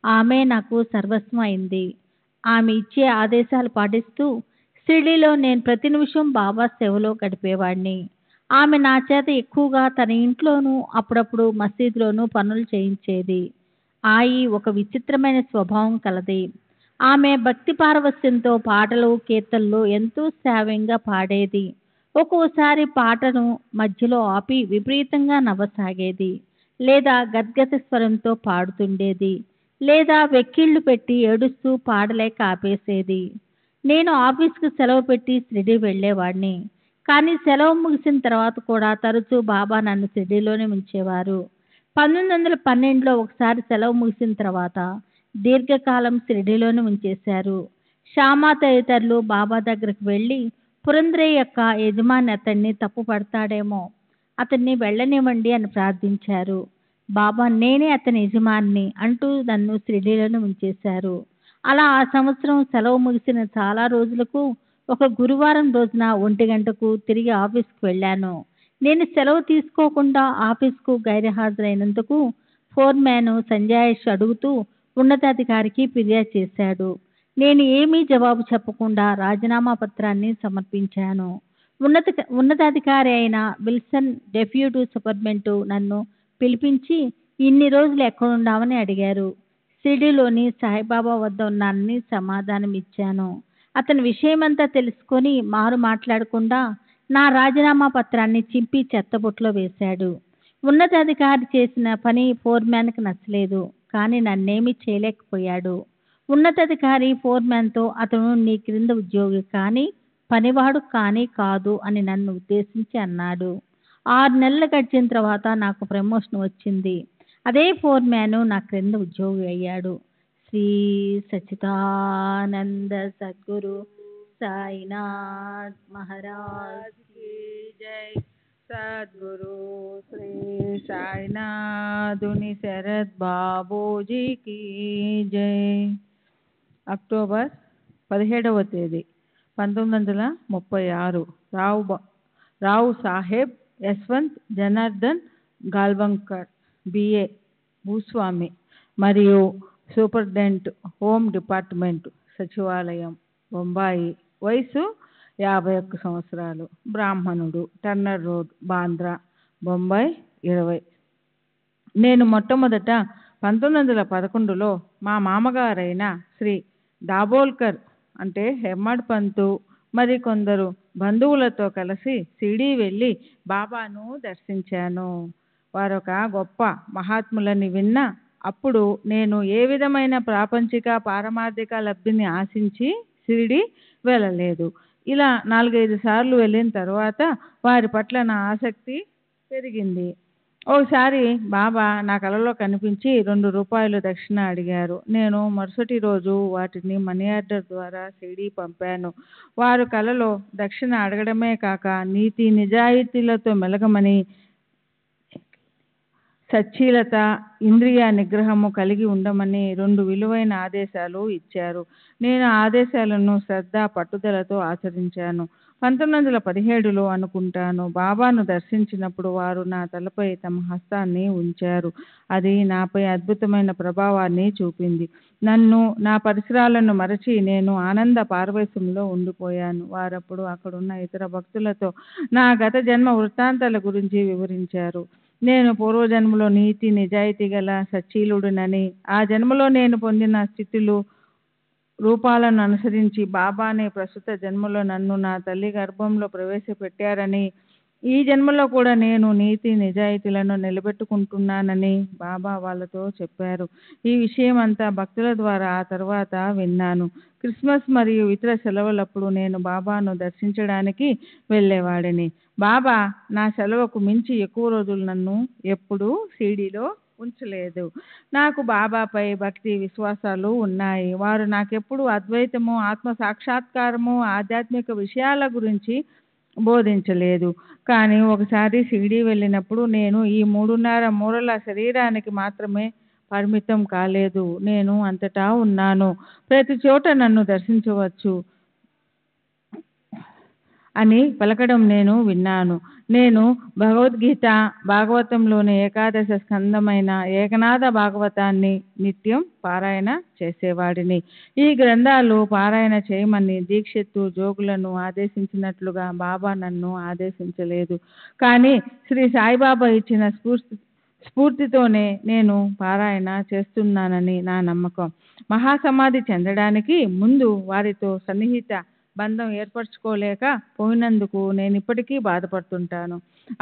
Speaker 4: ఆమె నాకు సర్వస్వం అయింది. ఆమె ఇచ్చే ఆదేశాలు పాటిస్తూ షిరిడీలో నేను ప్రతి నిమిషం బాబా సేవలో గడిపేవాడిని. ఆమె నా చేత ఎక్కువగా తన ఇంట్లోనూ అప్పుడప్పుడు మసీదులోనూ పనులు చేయించేది. ఆయి ఒక విచిత్రమైన స్వభావం కలది. ఆమె భక్తి పారవస్యంతో పాటలు, కీర్తనలు ఎంతో శ్రావ్యంగా పాడేది. ఒక్కోసారి పాటను మధ్యలో ఆపి విపరీతంగా నవ్వసాగేది, లేదా గద్గద స్వరంతో పాడుతుండేది, లేదా వెక్కిళ్ళు పెట్టి ఏడుస్తూ పాడలేక ఆపేసేది. నేను ఆఫీస్కు సెలవు పెట్టి షిరిడీ వెళ్ళేవాడిని. కానీ సెలవు ముగిసిన తర్వాత కూడా తరచూ బాబా నన్ను షిరిడీలోనే ఉంచేవారు. 1912లో ఒకసారి సెలవు ముగిసిన తర్వాత దీర్ఘకాలం షిరిడీలోనే ఉంచేశారు. శ్యామ తదితరులు బాబా దగ్గరకు వెళ్ళి పురంధ్రయ్య యొక్క యజమాని అతన్ని తప్పు పడతాడేమో, అతన్ని వెళ్ళనివ్వండి అని ప్రార్థించారు. బాబా నేనే అతని యజమాని అంటూ నన్ను షిరిడీలోనే ఉంచేశారు. అలా ఆ సంవత్సరం సెలవు ముగిసిన చాలా రోజులకు ఒక గురువారం రోజున 1 గంటకు తిరిగి ఆఫీస్కు వెళ్ళాను. నేను సెలవు తీసుకోకుండా ఆఫీస్కు గైర్హాజరైనందుకు ఫోర్మ్యాన్ సంజాయిషి అడుగుతూ ఉన్నతాధికారికి ఫిర్యాదు చేశాడు. నేను ఏమీ జవాబు చెప్పకుండా రాజీనామా పత్రాన్ని సమర్పించాను. ఉన్నతాధికారి అయిన విల్సన్ డెప్యూటీ సూపరింటెండెంట్ నన్ను పిలిపించి ఇన్ని రోజులు ఎక్కడున్నావని అడిగారు. షిరిడీలోని సాయిబాబా వద్ద ఉన్నానని సమాధానం ఇచ్చాను. అతని విషయమంతా తెలుసుకొని మారు మాట్లాడకుండా నా రాజీనామా పత్రాన్ని చింపి చెత్తబుట్టలో వేశాడు. ఉన్నతాధికారి చేసిన పని ఫోర్మ్యాన్కి నచ్చలేదు, కానీ నన్నేమీ చేయలేకపోయాడు. ఉన్నతాధికారి ఫోర్మ్యాన్తో అతను నీ క్రింద ఉద్యోగి కానీ పనివాడు కానీ కాదు అని నన్ను ఉద్దేశించి అన్నాడు. 6 నెలలు గడిచిన తర్వాత నాకు ప్రమోషన్ వచ్చింది. అదే ఫోర్మ్యాన్ నా క్రింద ఉద్యోగి అయ్యాడు. శ్రీ సచ్చిదానంద సద్గురు సాయినాథ్ మహారాజ్
Speaker 5: की जय। सद्गुरु श्री साईनाथुनि शरद बाबूजी की जय। అక్టోబర్ 17వ తేదీ 1936 రావు సాహెబ్ యశ్వంత్ జనార్దన్ గాల్వంకర్ బిఏ భూస్వామి మరియు సూపరింటెండెంట్ హోమ్ డిపార్ట్మెంట్ సచివాలయం బొంబాయి. వయసు 51 సంవత్సరాలు. బ్రాహ్మణుడు. Turner road, Bandra, Bombay 20. నేను మొట్టమొదట 1911లో మా మామగారైన శ్రీ దాబోల్కర్ అంటే హెమ్మడ్ పంతు మరి కొందరు బంధువులతో కలిసి షిరిడీ వెళ్ళి బాబాను దర్శించాను. వారొక గొప్ప మహాత్ములని విన్నా అప్పుడు నేను ఏ విధమైన ప్రాపంచిక పారమార్థిక లబ్ధిని ఆశించి షిరిడీ వెళ్ళలేదు. ఇలా 4-5 సార్లు వెళ్ళిన తర్వాత వారి పట్ల నా ఆసక్తి పెరిగింది. ఒకసారి బాబా నా కలలో కనిపించి 2 రూపాయలు దక్షిణ అడిగారు. నేను మరుసటి రోజు వాటిని మనీ ఆర్డర్ ద్వారా షిరిడీ పంపాను. వారు కలలో దక్షిణ అడగడమే కాక నీతి నిజాయితీలతో మెలగమని, సచ్చీలత, ఇంద్రియ నిగ్రహము కలిగి ఉండమని 2 విలువైన ఆదేశాలు ఇచ్చారు. నేను ఆదేశాలను శ్రద్ధ పట్టుదలతో ఆచరించాను. 1917లో అనుకుంటాను బాబాను దర్శించినప్పుడు వారు నా తలపై తమ హస్తాన్ని ఉంచారు. అది నాపై అద్భుతమైన ప్రభావాన్ని చూపింది. నన్ను నా పరిసరాలను మరచి నేను ఆనంద పారవశ్యంలో ఉండిపోయాను. వారప్పుడు అక్కడున్న ఇతర భక్తులతో నా గత జన్మ వృత్తాంతాల గురించి వివరించారు. నేను పూర్వజన్మలో నీతి నిజాయితీ గల సచ్చీలుడినని, ఆ జన్మలో నేను పొందిన స్థితులు రూపాలను అనుసరించి బాబానే ప్రస్తుత జన్మలో నన్ను నా తల్లి గర్భంలో ప్రవేశపెట్టారని, ఈ జన్మలో కూడా నేను నీతి నిజాయితీలను నిలబెట్టుకుంటున్నానని బాబా వాళ్ళతో చెప్పారు. ఈ విషయం అంతా భక్తుల ద్వారా ఆ తర్వాత విన్నాను. క్రిస్మస్ మరియు ఇతర సెలవులప్పుడు నేను బాబాను దర్శించడానికి వెళ్ళేవాడిని. బాబా నా సెలవుకు మించి ఎక్కువ రోజులు నన్ను ఎప్పుడూ షిరిడీలో ఉంచలేదు. నాకు బాబాపై భక్తి విశ్వాసాలు ఉన్నాయి. వారు నాకెప్పుడు అద్వైతము, ఆత్మ సాక్షాత్కారము, ఆధ్యాత్మిక విషయాల గురించి బోధించలేదు. కానీ ఒకసారి షిరిడీ వెళ్ళినప్పుడు నేను ఈ 3.5 మూరల శరీరానికి మాత్రమే పరిమితం కాలేదు. నేను అంతటా ఉన్నాను, ప్రతి చోట నన్ను దర్శించవచ్చు అని పలకడం నేను విన్నాను. నేను భగవద్గీత, భాగవతంలోని ఏకాదశ స్కందమైన ఏకనాథ భాగవతాన్ని నిత్యం పారాయణ చేసేవాడిని. ఈ గ్రంథాలు పారాయణ చేయమని దీక్షిత్తు జోగులను ఆదేశించినట్లుగా బాబా నన్ను ఆదేశించలేదు. కానీ శ్రీ సాయిబాబా ఇచ్చిన స్ఫూర్తితోనే నేను పారాయణ చేస్తున్నానని నా నమ్మకం. మహాసమాధి చెందడానికి ముందు వారితో సన్నిహిత బంధం ఏర్పరచుకోలేక పోయినందుకు నేను ఇప్పటికీ బాధపడుతుంటాను.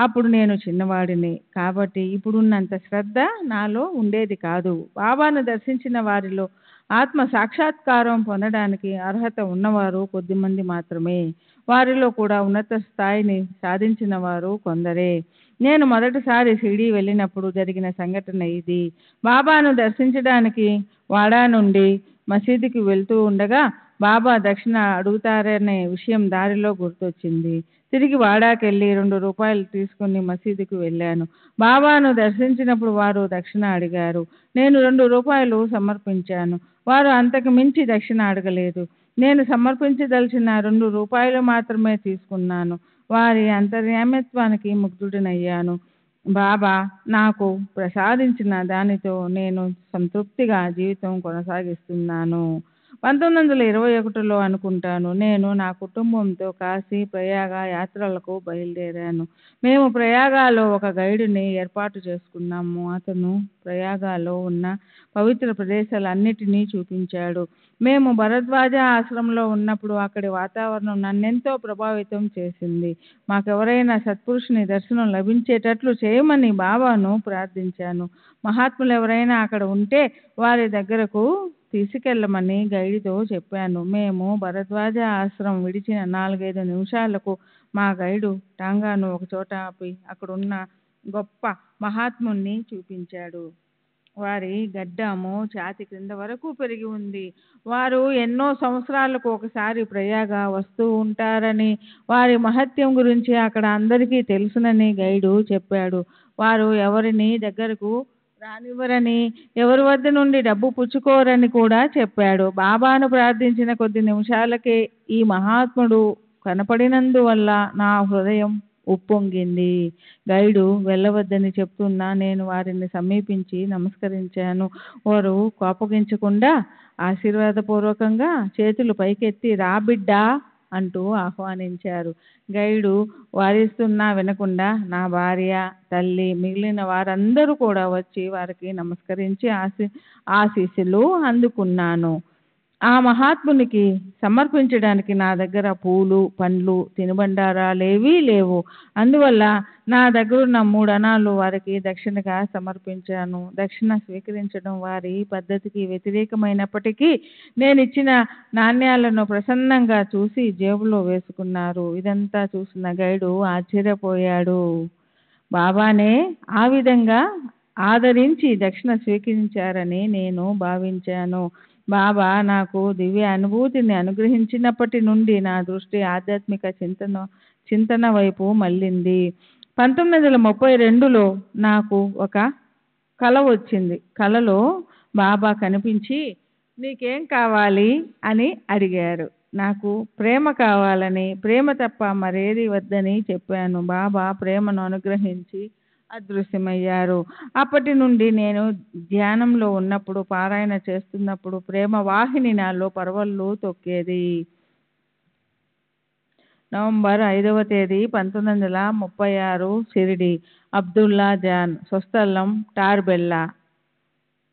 Speaker 5: అప్పుడు నేను చిన్నవాడిని కాబట్టి ఇప్పుడున్నంత శ్రద్ధ నాలో ఉండేది కాదు. బాబాను దర్శించిన వారిలో ఆత్మ సాక్షాత్కారం పొందడానికి అర్హత ఉన్నవారు కొద్దిమంది మాత్రమే. వారిలో కూడా ఉన్నత స్థాయిని సాధించిన వారు కొందరే. నేను మొదటిసారి షిరిడీ వెళ్ళినప్పుడు జరిగిన సంఘటన ఇది. బాబాను దర్శించడానికి వాడా నుండి మసీదుకి వెళ్తూ ఉండగా బాబా దక్షిణ అడుగుతారనే విషయం దారిలో గుర్తొచ్చింది. తిరిగి వాడాకెళ్ళి 2 రూపాయలు తీసుకుని మసీదుకు వెళ్ళాను. బాబాను దర్శించినప్పుడు వారు దక్షిణ అడిగారు. నేను 2 రూపాయలు సమర్పించాను. వారు అంతకు మించి దక్షిణ అడగలేదు. నేను సమర్పించదలిచిన 2 రూపాయలు మాత్రమే తీసుకున్నాను. వారి అంతర్యామిత్వానికి ముగ్ధుడినయ్యాను. బాబా నాకు ప్రసాదించిన దానితో నేను సంతృప్తిగా జీవితం కొనసాగిస్తున్నాను. 1921లో అనుకుంటాను, నేను నా కుటుంబంతో కాశీ, ప్రయాగ యాత్రలకు బయలుదేరాను. మేము ప్రయాగలో ఒక గైడుని ఏర్పాటు చేసుకున్నాము. అతను ప్రయాగలో ఉన్న పవిత్ర ప్రదేశాలన్నిటినీ చూపించాడు. మేము భరద్వాజ ఆశ్రమంలో ఉన్నప్పుడు అక్కడి వాతావరణం నన్నెంతో ప్రభావితం చేసింది. మాకెవరైనా సత్పురుషుని దర్శనం లభించేటట్లు చేయమని బాబాను ప్రార్థించాను. మహాత్ములు ఎవరైనా అక్కడ ఉంటే వారి దగ్గరకు తీసుకెళ్ళమని గైడుతో చెప్పాను. మేము భరద్వాజ ఆశ్రమం విడిచిన 4-5 నిమిషాలకు మా గైడు టాంగాను ఒకచోట ఆపి అక్కడున్న గొప్ప మహాత్ముని చూపించాడు. వారి గడ్డము ఛాతి క్రింద వరకు పెరిగి ఉంది. వారు ఎన్నో సంవత్సరాలకు ఒకసారి ప్రయాగ వస్తూ ఉంటారని, వారి మహత్యం గురించి అక్కడ అందరికీ తెలుసునని గైడు చెప్పాడు. వారు ఎవరిని దగ్గరకు రానివ్వరని, ఎవరి వద్ద నుండి డబ్బు పుచ్చుకోరని కూడా చెప్పాడు. బాబాను ప్రార్థించిన కొద్ది నిమిషాలకే ఈ మహాత్ముడు కనపడినందువల్ల నా హృదయం ఉప్పొంగింది. గైడు వెళ్ళవద్దని చెప్తున్నా నేను వారిని సమీపించి నమస్కరించాను. వారు కోపగించకుండా ఆశీర్వాదపూర్వకంగా చేతులు పైకెత్తి రా బిడ్డా అంటూ ఆహ్వానించారు. గైడు వారిస్తున్నా వినకుండా నా భార్య, తల్లి, మిగిలిన వారందరూ కూడా వచ్చి వారికి నమస్కరించి ఆశీస్సులు అందుకున్నాను. ఆ మహాత్మునికి సమర్పించడానికి నా దగ్గర పూలు, పండ్లు, తినుబండారాలేవీ లేవు. అందువల్ల నా దగ్గరున్న 3 అణాలు వారికి దక్షిణగా సమర్పించాను. దక్షిణ స్వీకరించడం వారి పద్ధతికి వ్యతిరేకమైనప్పటికీ నేనిచ్చిన నాణ్యాలను ప్రసన్నంగా చూసి జేబులో వేసుకున్నారు. ఇదంతా చూసిన గైడు ఆశ్చర్యపోయాడు. బాబానే ఆ విధంగా ఆదరించి దక్షిణ స్వీకరించారని నేను భావించాను. బాబా నాకు దివ్య అనుభూతిని అనుగ్రహించినప్పటి నుండి నా దృష్టి ఆధ్యాత్మిక చింతన వైపు మళ్ళింది. 1932లో నాకు ఒక కల వచ్చింది. కలలో బాబా కనిపించి నీకేం కావాలి అని అడిగారు. నాకు ప్రేమ కావాలని, ప్రేమ తప్ప మరేది వద్దని చెప్పాను. బాబా ప్రేమను అనుగ్రహించి అదృశ్యమయ్యారు. అప్పటి నుండి నేను ధ్యానంలో ఉన్నప్పుడు, పారాయణ చేస్తున్నప్పుడు ప్రేమ వాహిని నాలో పరవళ్ళు తొక్కేది. నవంబర్ 5వ తేదీ 1936 షిరిడి. అబ్దుల్లా జాన్, స్వస్థలం టార్బెల్లా,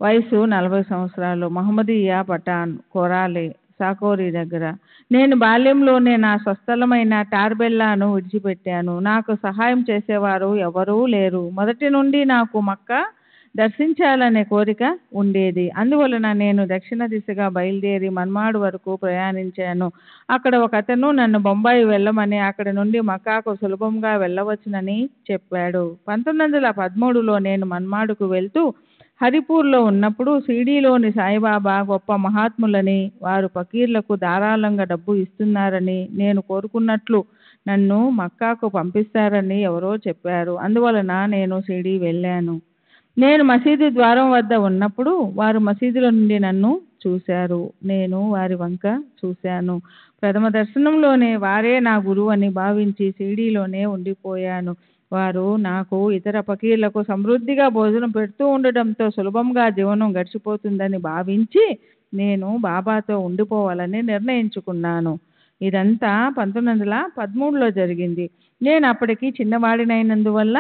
Speaker 5: వయసు 40 సంవత్సరాలు, మహమ్మదీయా పఠాన్, కొరాలే, సాకోరి దగ్గర. నేను బాల్యంలోనే నా స్వస్థలమైన టార్బెల్లాను విడిచిపెట్టాను. నాకు సహాయం చేసేవారు ఎవరూ లేరు. మొదటి నుండి నాకు మక్కా దర్శించాలనే కోరిక ఉండేది. అందువలన నేను దక్షిణ దిశగా బయలుదేరి మన్మాడు వరకు ప్రయాణించాను. అక్కడ ఒక అతను నన్ను బొంబాయి వెళ్ళమని, అక్కడ నుండి మక్కాకు సులభంగా వెళ్ళవచ్చునని చెప్పాడు. 1913లో నేను మన్మాడుకు వెళ్తూ హరిపూర్లో ఉన్నప్పుడు షిరిడీలోని సాయిబాబా గొప్ప మహాత్ములని, వారు ఫకీర్లకు ధారాళంగా డబ్బు ఇస్తున్నారని, నేను కోరుకున్నట్లు నన్ను మక్కాకు పంపిస్తారని ఎవరో చెప్పారు. అందువలన నేను షిరిడీ వెళ్ళాను. నేను మసీదు ద్వారం వద్ద ఉన్నప్పుడు వారు మసీదుల నుండి నన్ను చూశారు. నేను వారి వంక చూశాను. ప్రథమ దర్శనంలోనే వారే నా గురువు అని భావించి షిరిడీలోనే ఉండిపోయాను. వారు నాకు ఇతర ఫకీర్లకు సమృద్ధిగా భోజనం పెడుతూ ఉండడంతో సులభంగా జీవనం గడిచిపోతుందని భావించి నేను బాబాతో ఉండిపోవాలని నిర్ణయించుకున్నాను. ఇదంతా 1913లో జరిగింది. నేను అప్పటికి చిన్నవాడినైనందువల్ల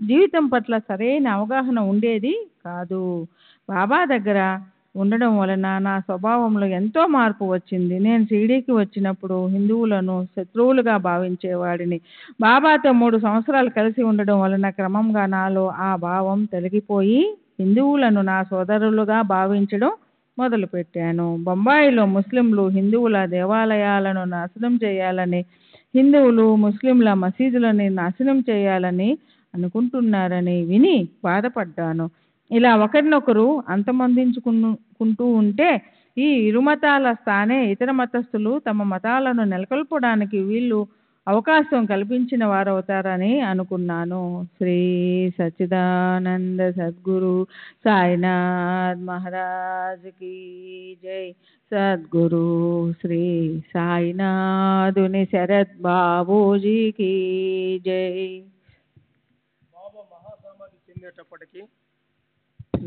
Speaker 5: జీవితం పట్ల సరైన అవగాహన ఉండేది కాదు. బాబా దగ్గర ఉండడం వలన నా స్వభావంలో ఎంతో మార్పు వచ్చింది. నేను షిరిడీకి వచ్చినప్పుడు హిందువులను శత్రువులుగా భావించేవాడిని. బాబాతో 3 సంవత్సరాలు కలిసి ఉండడం వలన క్రమంగా నాలో ఆ భావం తొలగిపోయి హిందువులను నా సోదరులుగా భావించడం మొదలుపెట్టాను. బొంబాయిలో ముస్లింలు హిందువుల దేవాలయాలను నాశనం చేయాలని, హిందువులు ముస్లింల మసీదులని నాశనం చేయాలని అనుకుంటున్నారని విని బాధపడ్డాను. ఇలా ఒకరినొకరు అంతమొందించుకుంటూ ఉంటే ఈ ఇరుమతాల స్థానే ఇతర మతస్థులు తమ మతాలను నెలకొల్పడానికి వీళ్ళు అవకాశం కల్పించిన వారవుతారని అనుకున్నాను. శ్రీ సచ్చిదానంద సద్గురు సాయినాథ్ మహారాజ్ కీ జై. సద్గురు శ్రీ సాయినాథుని శరత్ బాబూజీ కీ జై.
Speaker 6: బాబా మహాసమాధి చెందేటప్పటికి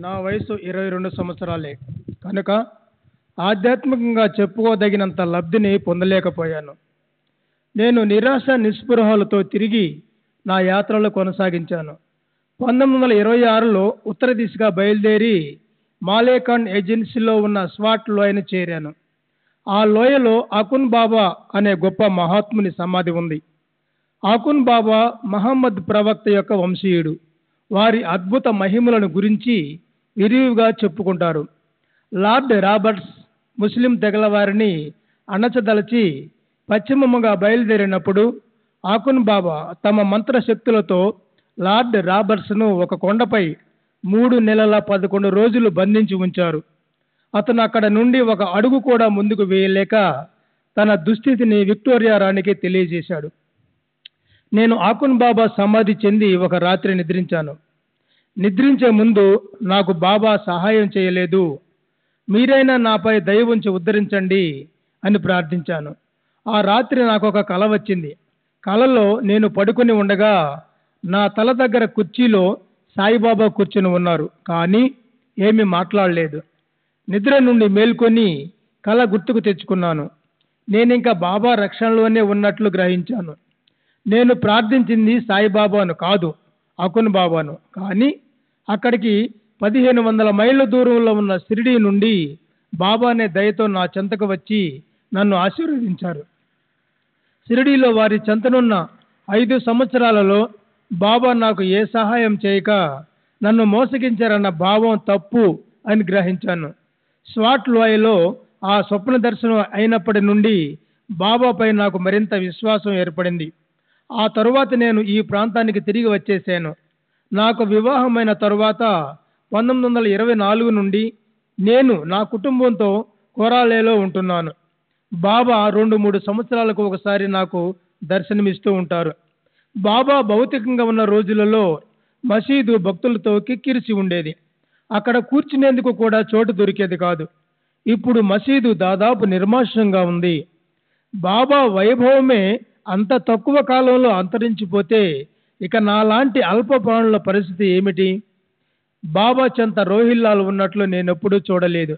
Speaker 6: నా వయసు 22 సంవత్సరాలే కనుక ఆధ్యాత్మికంగా చెప్పుకోదగినంత లబ్ధిని పొందలేకపోయాను. నేను నిరాశ నిస్పృహలతో తిరిగి నా యాత్రలు కొనసాగించాను. 1926లో ఉత్తర దిశగా బయలుదేరి మాలేఖండ్ ఏజెన్సీలో ఉన్న స్వాట్ లోయను చేరాను. ఆ లోయలో ఆకున్ బాబా అనే గొప్ప మహాత్ముని సమాధి ఉంది. ఆకున్ బాబా మహమ్మద్ ప్రవక్త యొక్క వంశీయుడు. వారి అద్భుత మహిమలను గురించి విరివిగా చెప్పుకుంటారు. లార్డ్ రాబర్ట్స్ ముస్లిం తెగల వారిని అణచదలచి పశ్చిమముగా బయలుదేరినప్పుడు ఆకున్ బాబా తమ మంత్రశక్తులతో లార్డ్ రాబర్ట్స్ను ఒక కొండపై 3 నెలల 11 రోజులు బంధించి ఉంచారు. అతను అక్కడ నుండి ఒక అడుగు కూడా ముందుకు వేయలేక తన దుస్థితిని విక్టోరియా రాణికి తెలియజేశాడు. నేను ఆకున్ బాబా సమాధి చెంది ఒక రాత్రి నిద్రించాను. నిద్రించే ముందు నాకు బాబా సహాయం చేయలేదు, మీరైనా నాపై దయ ఉంచి ఉద్ధరించండి అని ప్రార్థించాను. ఆ రాత్రి నాకు ఒక కల వచ్చింది. కలలో నేను పడుకొని ఉండగా నా తల దగ్గర కుర్చీలో సాయిబాబా కూర్చుని ఉన్నారు, కానీ ఏమీ మాట్లాడలేదు. నిద్ర నుండి మేల్కొని కల గుర్తుకు తెచ్చుకున్నాను. నేనింకా బాబా రక్షణలోనే ఉన్నట్లు గ్రహించాను. నేను ప్రార్థించింది సాయిబాబాను కాదు, ఆకున్ బాబాను. కానీ అక్కడికి 1500 మైళ్ళ దూరంలో ఉన్న షిరిడీ నుండి బాబా అనే దయతో నా చెంతకు వచ్చి నన్ను ఆశీర్వదించారు. షిరిడీలో వారి చెంతనున్న 5 సంవత్సరాలలో బాబా నాకు ఏ సహాయం చేయక నన్ను మోసగించారన్న భావం తప్పు అని గ్రహించాను. స్వాట్ లోయలో ఆ స్వప్న దర్శనం అయినప్పటి నుండి బాబాపై నాకు మరింత విశ్వాసం ఏర్పడింది. ఆ తరువాత నేను ఈ ప్రాంతానికి తిరిగి వచ్చేసాను. నాకు వివాహమైన తరువాత 1924 నుండి నేను నా కుటుంబంతో కోరాలేలో ఉంటున్నాను. బాబా 2-3 సంవత్సరాలకు ఒకసారి నాకు దర్శనమిస్తూ ఉంటారు. బాబా భౌతికంగా ఉన్న రోజులలో మసీదు భక్తులతో కిక్కిరిసి ఉండేది. అక్కడ కూర్చునేందుకు కూడా చోటు దొరికేది కాదు. ఇప్పుడు మసీదు దాదాపు నిర్మానుష్యంగా ఉంది. బాబా వైభవమే అంత తక్కువ కాలంలో అంతరించిపోతే ఇక నాలాంటి అల్ప ప్రాణుల పరిస్థితి ఏమిటి? బాబా చెంత రోహిల్లాలు ఉన్నట్లు నేనెప్పుడూ చూడలేదు,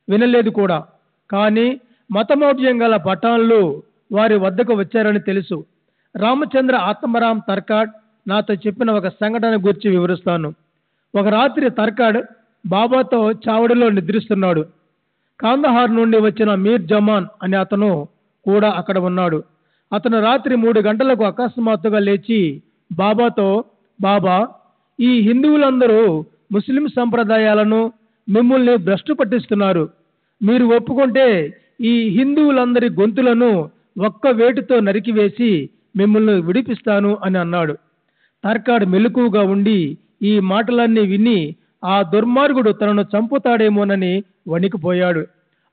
Speaker 6: వినలేదు కూడా. కానీ మతమౌఢ్యం గల పఠాన్లు వారి వద్దకు వచ్చారని తెలుసు. రామచంద్ర ఆత్మరామ్ తర్కాడ్ నాతో చెప్పిన ఒక సంఘటన గురించి వివరిస్తాను. ఒక రాత్రి తర్కాడ్ బాబాతో చావడిలో నిద్రిస్తున్నాడు. కాందహార్ నుండి వచ్చిన మీర్ జమాన్ అనే అతను కూడా అక్కడ ఉన్నాడు. అతను రాత్రి 3 గంటలకు అకస్మాత్తుగా లేచి బాబాతో, బాబా, ఈ హిందువులందరూ ముస్లిం సంప్రదాయాలను మిమ్మల్ని భ్రష్టు పట్టిస్తున్నారు. మీరు ఒప్పుకుంటే ఈ హిందువులందరి గొంతులను ఒక్క వేటుతో నరికివేసి మిమ్మల్ని విడిపిస్తాను అని అన్నాడు. తర్కాడ్ మెలకువగా ఉండి ఈ మాటలన్నీ విని ఆ దుర్మార్గుడు తనను చంపుతాడేమోనని వణికిపోయాడు.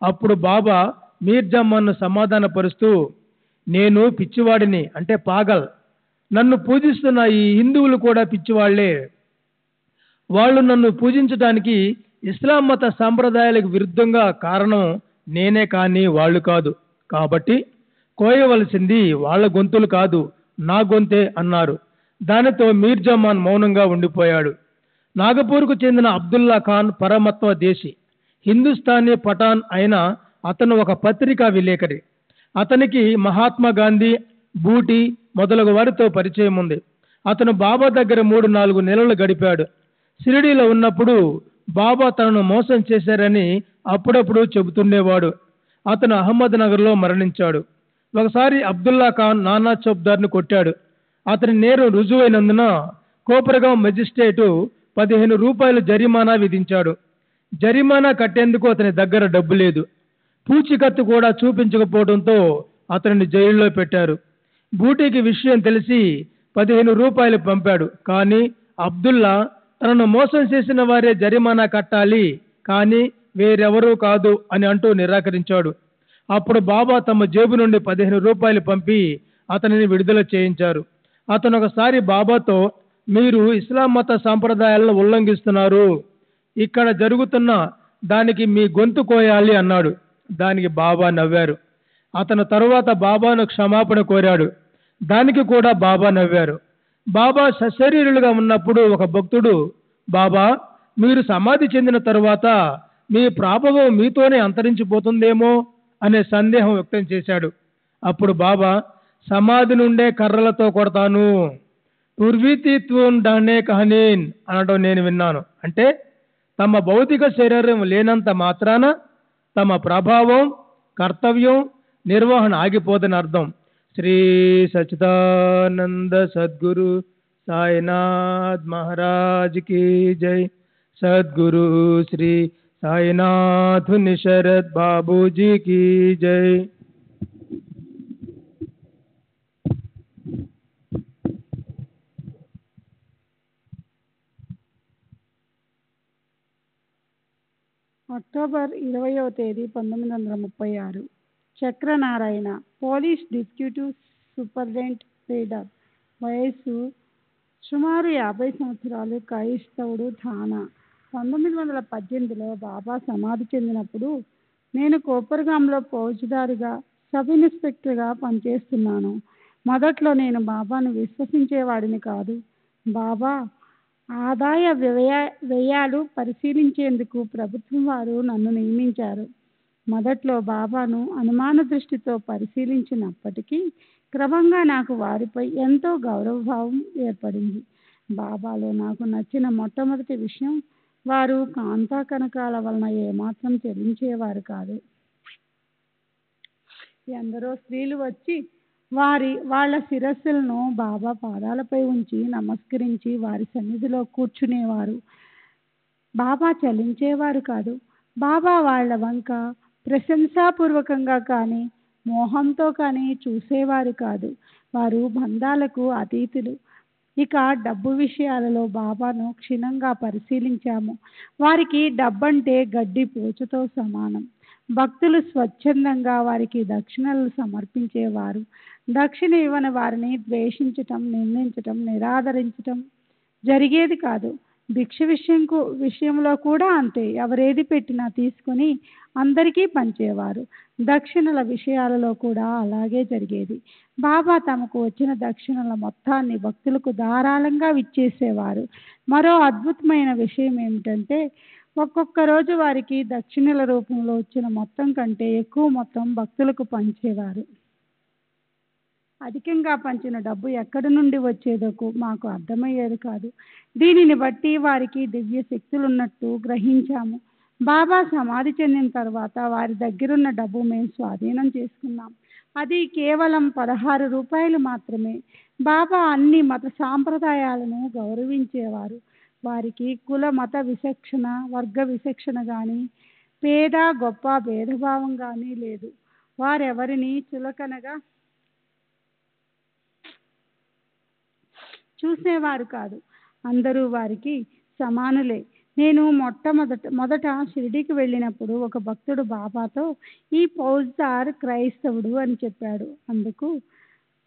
Speaker 6: అప్పుడు బాబా మీర్ జమాన్ను సమాధానపరుస్తూ, నేను పిచ్చివాడిని, అంటే పాగల్. నన్ను పూజిస్తున్న ఈ హిందువులు కూడా పిచ్చివాళ్లే. వాళ్ళు నన్ను పూజించడానికి ఇస్లాం మత సాంప్రదాయాలకు విరుద్ధంగా కారణం నేనే కానీ వాళ్ళు కాదు. కాబట్టి కోయవలసింది వాళ్ళ గొంతులు కాదు, నా గొంతే అన్నారు. దానితో మీర్ జమాన్ మౌనంగా ఉండిపోయాడు. నాగపూర్కు చెందిన అబ్దుల్లా ఖాన్ పరమత్వ దేశి, హిందుస్థానీ పఠాన్ అయిన అతను ఒక పత్రికా విలేకరి. అతనికి మహాత్మా గాంధీ, బూటి మొదలగు వారితో పరిచయం ఉంది. అతను బాబా దగ్గర 3-4 నెలలు గడిపాడు. షిరిడీలో ఉన్నప్పుడు బాబా తనను మోసం చేశారని అప్పుడప్పుడు చెబుతుండేవాడు. అతను అహ్మద్ నగర్లో మరణించాడు. ఒకసారి అబ్దుల్లా ఖాన్ నానా చౌప్దార్ను కొట్టాడు. అతని నేరం రుజువైనందున కోపరగాం మెజిస్ట్రేటు 15 రూపాయలు జరిమానా విధించాడు. జరిమానా కట్టేందుకు అతని దగ్గర డబ్బు లేదు. పూచీకత్తు కూడా చూపించకపోవడంతో అతనిని జైల్లో పెట్టారు. బూటీకి విషయం తెలిసి రూపాయలు పంపాడు. కానీ అబ్దుల్లా తనను మోసం చేసిన వారే జరిమానా కట్టాలి, కానీ వేరెవరూ కాదు అని అంటూ నిరాకరించాడు. అప్పుడు బాబా తమ జేబు నుండి 15 రూపాయలు పంపి అతనిని విడుదల చేయించారు. అతను ఒకసారి బాబాతో, మీరు ఇస్లాం మత సాంప్రదాయాలను ఉల్లంఘిస్తున్నారు, ఇక్కడ జరుగుతున్న దానికి మీ గొంతు కోయాలి అన్నాడు. దానికి బాబా నవ్వారు. అతను తరువాత బాబాను క్షమాపణ కోరాడు. దానికి కూడా బాబా నవ్వారు. బాబా సశరీరులుగా ఉన్నప్పుడు ఒక భక్తుడు, బాబా మీరు సమాధి చెందిన తరువాత మీ ప్రాభవం మీతోనే అంతరించిపోతుందేమో అనే సందేహం వ్యక్తం చేశాడు. అప్పుడు బాబా, సమాధి నుండే కర్రలతో కొడతాను, పూర్వీతిత్వం డానే కహనీన్ అనడం నేను విన్నాను. అంటే తమ భౌతిక శరీరం లేనంత మాత్రాన తమ ప్రభావం, కర్తవ్యం, నిర్వహణ ఆగిపోదని అర్థం. శ్రీ సచ్చిదానంద సద్గురు సాయినాథ్ మహారాజ్ की जय. सद्गुरु श्री साईनाथ निशरद बाबू जी की जय.
Speaker 7: అక్టోబర్ 20వ తేదీ 1936 Chakranarayana, police deputy superintendent reader, వయస్సు సుమారు 50 సంవత్సరాలు, క్రైస్తవుడు, థానా. 1918లో బాబా సమాధి చెందినప్పుడు నేను కోపర్గాంలో ఫౌజ్దారుగా, సబ్ ఇన్స్పెక్టర్గా పనిచేస్తున్నాను. మొదట్లో నేను బాబాను విశ్వసించేవాడిని కాదు. బాబా ఆదాయ వ్యయాలు పరిశీలించేందుకు ప్రభుత్వం వారు నన్ను నియమించారు. మొదట్లో బాబాను అనుమాన దృష్టితో పరిశీలించినప్పటికీ క్రమంగా నాకు వారిపై ఎంతో గౌరవభావం ఏర్పడింది. బాబాలో నాకు నచ్చిన మొట్టమొదటి విషయం, వారు కాంతా కనకాల వలన ఏమాత్రం చెల్లించేవారు కాదు. ఎందరో స్త్రీలు వచ్చి వాళ్ళ శిరస్సులను బాబా పాదాలపై ఉంచి నమస్కరించి వారి సన్నిధిలో కూర్చునేవారు. బాబా చెల్లించేవారు కాదు. బాబా వాళ్ళ వంక ప్రశంసాపూర్వకంగా కానీ మోహంతో కానీ చూసేవారు కాదు. వారు బంధాలకు అతీతులు. ఇక డబ్బు విషయాలలో బాబాను క్షుణ్ణంగా పరిశీలించాము. వారికి డబ్బంటే గడ్డి పోచుతో సమానం. భక్తులు స్వచ్ఛందంగా వారికి దక్షిణలు సమర్పించేవారు. దక్షిణ ఇవ్వని వారిని ద్వేషించటం, నిందించటం, నిరాదరించటం జరిగేది కాదు. భిక్ష విషయంలో కూడా అంతే. ఎవరేది పెట్టినా తీసుకుని అందరికీ పంచేవారు. దక్షిణల విషయాలలో కూడా అలాగే జరిగేది. బాబా తమకు వచ్చిన దక్షిణల మొత్తాన్ని భక్తులకు ధారాళంగా ఇచ్చేసేవారు. మరో అద్భుతమైన విషయం ఏమిటంటే, ఒక్కొక్క రోజు వారికి దక్షిణల రూపంలో వచ్చిన మొత్తం కంటే ఎక్కువ మొత్తం భక్తులకు పంచేవారు. అధికంగా పంచిన డబ్బు ఎక్కడి నుండి వచ్చేదో మాకు అర్థమయ్యేది కాదు. దీనిని బట్టి వారికి దివ్య శక్తులున్నట్టు గ్రహించాము. బాబా సమాధి చెందిన తర్వాత వారి దగ్గరున్న డబ్బు మేము స్వాధీనం చేసుకున్నాం. అది కేవలం 16 రూపాయలు మాత్రమే. బాబా అన్ని మత సాంప్రదాయాలను గౌరవించేవారు. వారికి కుల మత విచక్షణ, వర్గ విచక్షణ కానీ, పేద గొప్ప భేదభావం కానీ లేదు. వారెవరిని చులకనగా చూసేవారు కాదు. అందరూ వారికి సమానులే. నేను మొదట షిరిడీకి వెళ్ళినప్పుడు ఒక భక్తుడు బాబాతో, ఈ ఫౌజ్దార్ క్రైస్తవుడు అని చెప్పాడు. అందుకు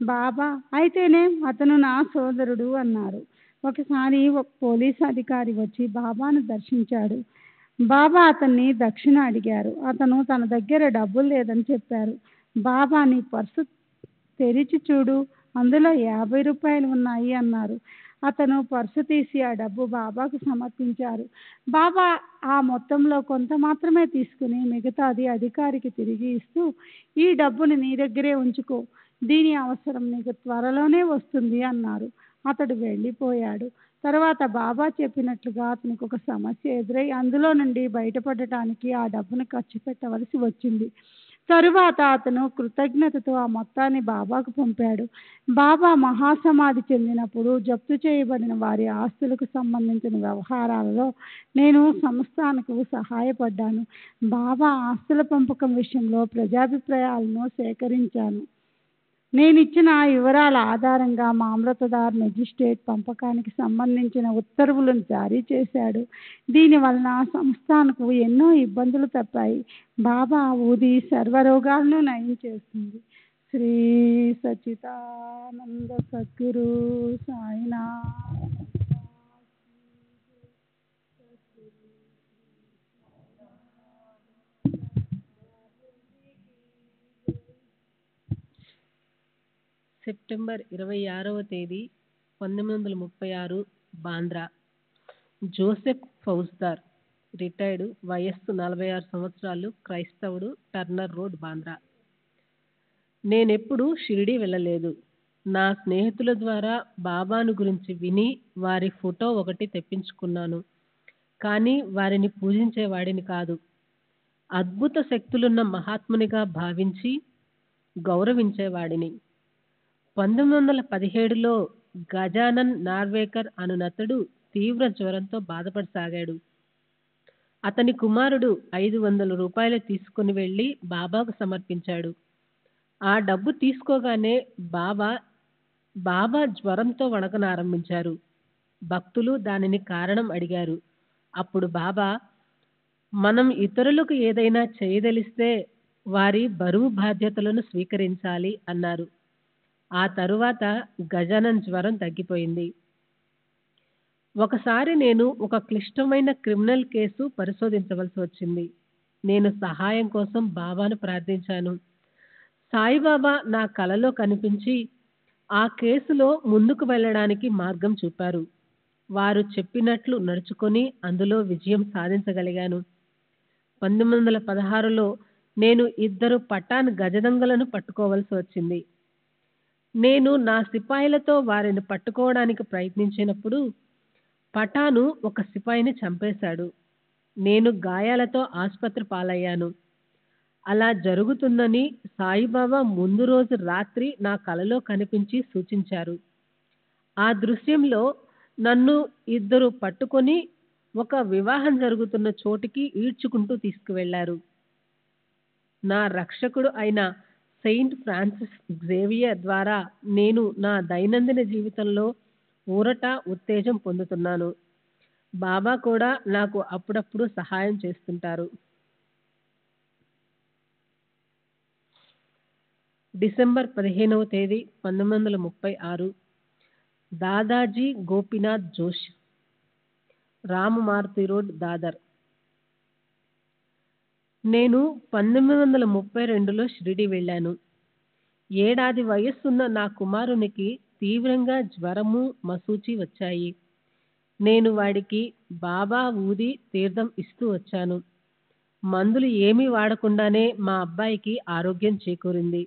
Speaker 7: బాబా, అయితేనే అతను నా సోదరుడు అన్నారు. ఒకసారి ఒక పోలీసు అధికారి వచ్చి బాబాను దర్శించాడు. బాబా అతన్ని దక్షిణ అడిగారు. అతను తన దగ్గర డబ్బులు లేదని చెప్పారు. బాబా, నీ పర్సు తెరిచి చూడు, అందులో 50 రూపాయలు ఉన్నాయి అన్నారు. అతను పర్సు తీసి ఆ డబ్బు బాబాకు సమర్పించారు. బాబా ఆ మొత్తంలో కొంత మాత్రమే తీసుకుని మిగతాది అధికారికి తిరిగి ఇస్తూ, ఈ డబ్బుని నీ దగ్గరే ఉంచుకో, దీని అవసరం నీకు త్వరలోనే వస్తుంది అన్నారు. అతడు వెళ్ళిపోయాడు. తర్వాత బాబా చెప్పినట్లుగా అతనికి ఒక సమస్య ఎదురై అందులో నుండి బయటపడటానికి ఆ డబ్బును ఖర్చు పెట్టవలసి వచ్చింది. తరువాత అతను కృతజ్ఞతతో ఆ మొత్తాన్ని బాబాకు పంపాడు. బాబా మహాసమాధి చెందినప్పుడు జప్తు చేయబడిన వారి ఆస్తులకు సంబంధించిన వ్యవహారాలలో నేను సంస్థానకు సహాయపడ్డాను. బాబా ఆస్తుల పంపకం విషయంలో ప్రజాభిప్రాయాలను సేకరించాను. నేను ఇచ్చిన వివరాల ఆధారంగా మామలతదారు మెజిస్ట్రేట్ పంపకానికి సంబంధించిన ఉత్తర్వులను జారీ చేశాడు. దీనివలన సంస్థానకు ఎన్నో ఇబ్బందులు తప్పాయి. బాబా ఊది సర్వరోగాలను నయం చేస్తుంది. శ్రీ సచితానంద సద్గురు సాయినాథ్.
Speaker 8: సెప్టెంబర్ 26వ తేదీ 1936 బాంద్రా. జోసెఫ్ ఫౌజ్దార్, రిటైర్డ్, వయస్సు 46 సంవత్సరాలు, క్రైస్తవుడు, టర్నర్ రోడ్, బాంద్రా. నేనెప్పుడూ షిరిడీ వెళ్ళలేదు. నా స్నేహితుల ద్వారా బాబాను గురించి విని వారి ఫోటో ఒకటి తెప్పించుకున్నాను. కానీ వారిని పూజించేవాడిని కాదు. అద్భుత శక్తులున్న మహాత్మునిగా భావించి గౌరవించేవాడిని. 1917లో గజానన్ నార్వేకర్ అనునతడు తీవ్ర జ్వరంతో బాధపడసాగాడు. అతని కుమారుడు 500 రూపాయలు తీసుకుని వెళ్ళి బాబాకు సమర్పించాడు. ఆ డబ్బు తీసుకోగానే బాబా జ్వరంతో వణకనారంభించారు. భక్తులు దానిని కారణం అడిగారు. అప్పుడు బాబా, మనం ఇతరులకు ఏదైనా చేయదలిస్తే వారి బరువు బాధ్యతలను స్వీకరించాలి అన్నారు. ఆ తరువాత గజానన్ జ్వరం తగ్గిపోయింది. ఒకసారి నేను ఒక క్లిష్టమైన క్రిమినల్ కేసు పరిశోధించవలసి వచ్చింది. నేను సహాయం కోసం బాబాను ప్రార్థించాను. సాయిబాబా నా కలలో కనిపించి ఆ కేసులో ముందుకు వెళ్ళడానికి మార్గం చూపారు. వారు చెప్పినట్లు నడుచుకొని అందులో విజయం సాధించగలిగాను. 1916లో నేను 2 పఠాన్ గజదొంగలను పట్టుకోవలసి వచ్చింది. నేను నా సిపాయిలతో వారిని పట్టుకోవడానికి ప్రయత్నించినప్పుడు పఠాను ఒక సిపాయిని చంపేశాడు. నేను గాయాలతో ఆసుపత్రి పాలయ్యాను. అలా జరుగుతుందని సాయిబాబా ముందు రోజు రాత్రి నా కలలో కనిపించి సూచించారు. ఆ దృశ్యంలో నన్ను 2 పట్టుకొని ఒక వివాహం జరుగుతున్న చోటికి ఈడ్చుకుంటూ తీసుకువెళ్లారు. నా రక్షకుడు అయిన సెయింట్ ఫ్రాన్సిస్ జేవియర్ ద్వారా నేను నా దైనందిన జీవితంలో ఊరట, ఉత్తేజం పొందుతున్నాను. బాబా కూడా నాకు అప్పుడప్పుడు సహాయం చేస్తుంటారు. డిసెంబర్ 15వ తేదీ 1936 దాదాజీ గోపీనాథ్ జోష్, రామమారుతి రోడ్, దాదర్. నేను 1932లో షిరిడి వెళ్ళాను. 7 ఏడాది వయస్సున్న నా కుమారునికి తీవ్రంగా జ్వరము, మసూచి వచ్చాయి. నేను వాడికి బాబా ఊది తీర్థం ఇస్తూ వచ్చాను. మందులు ఏమీ వాడకుండానే మా అబ్బాయికి ఆరోగ్యం చేకూరింది.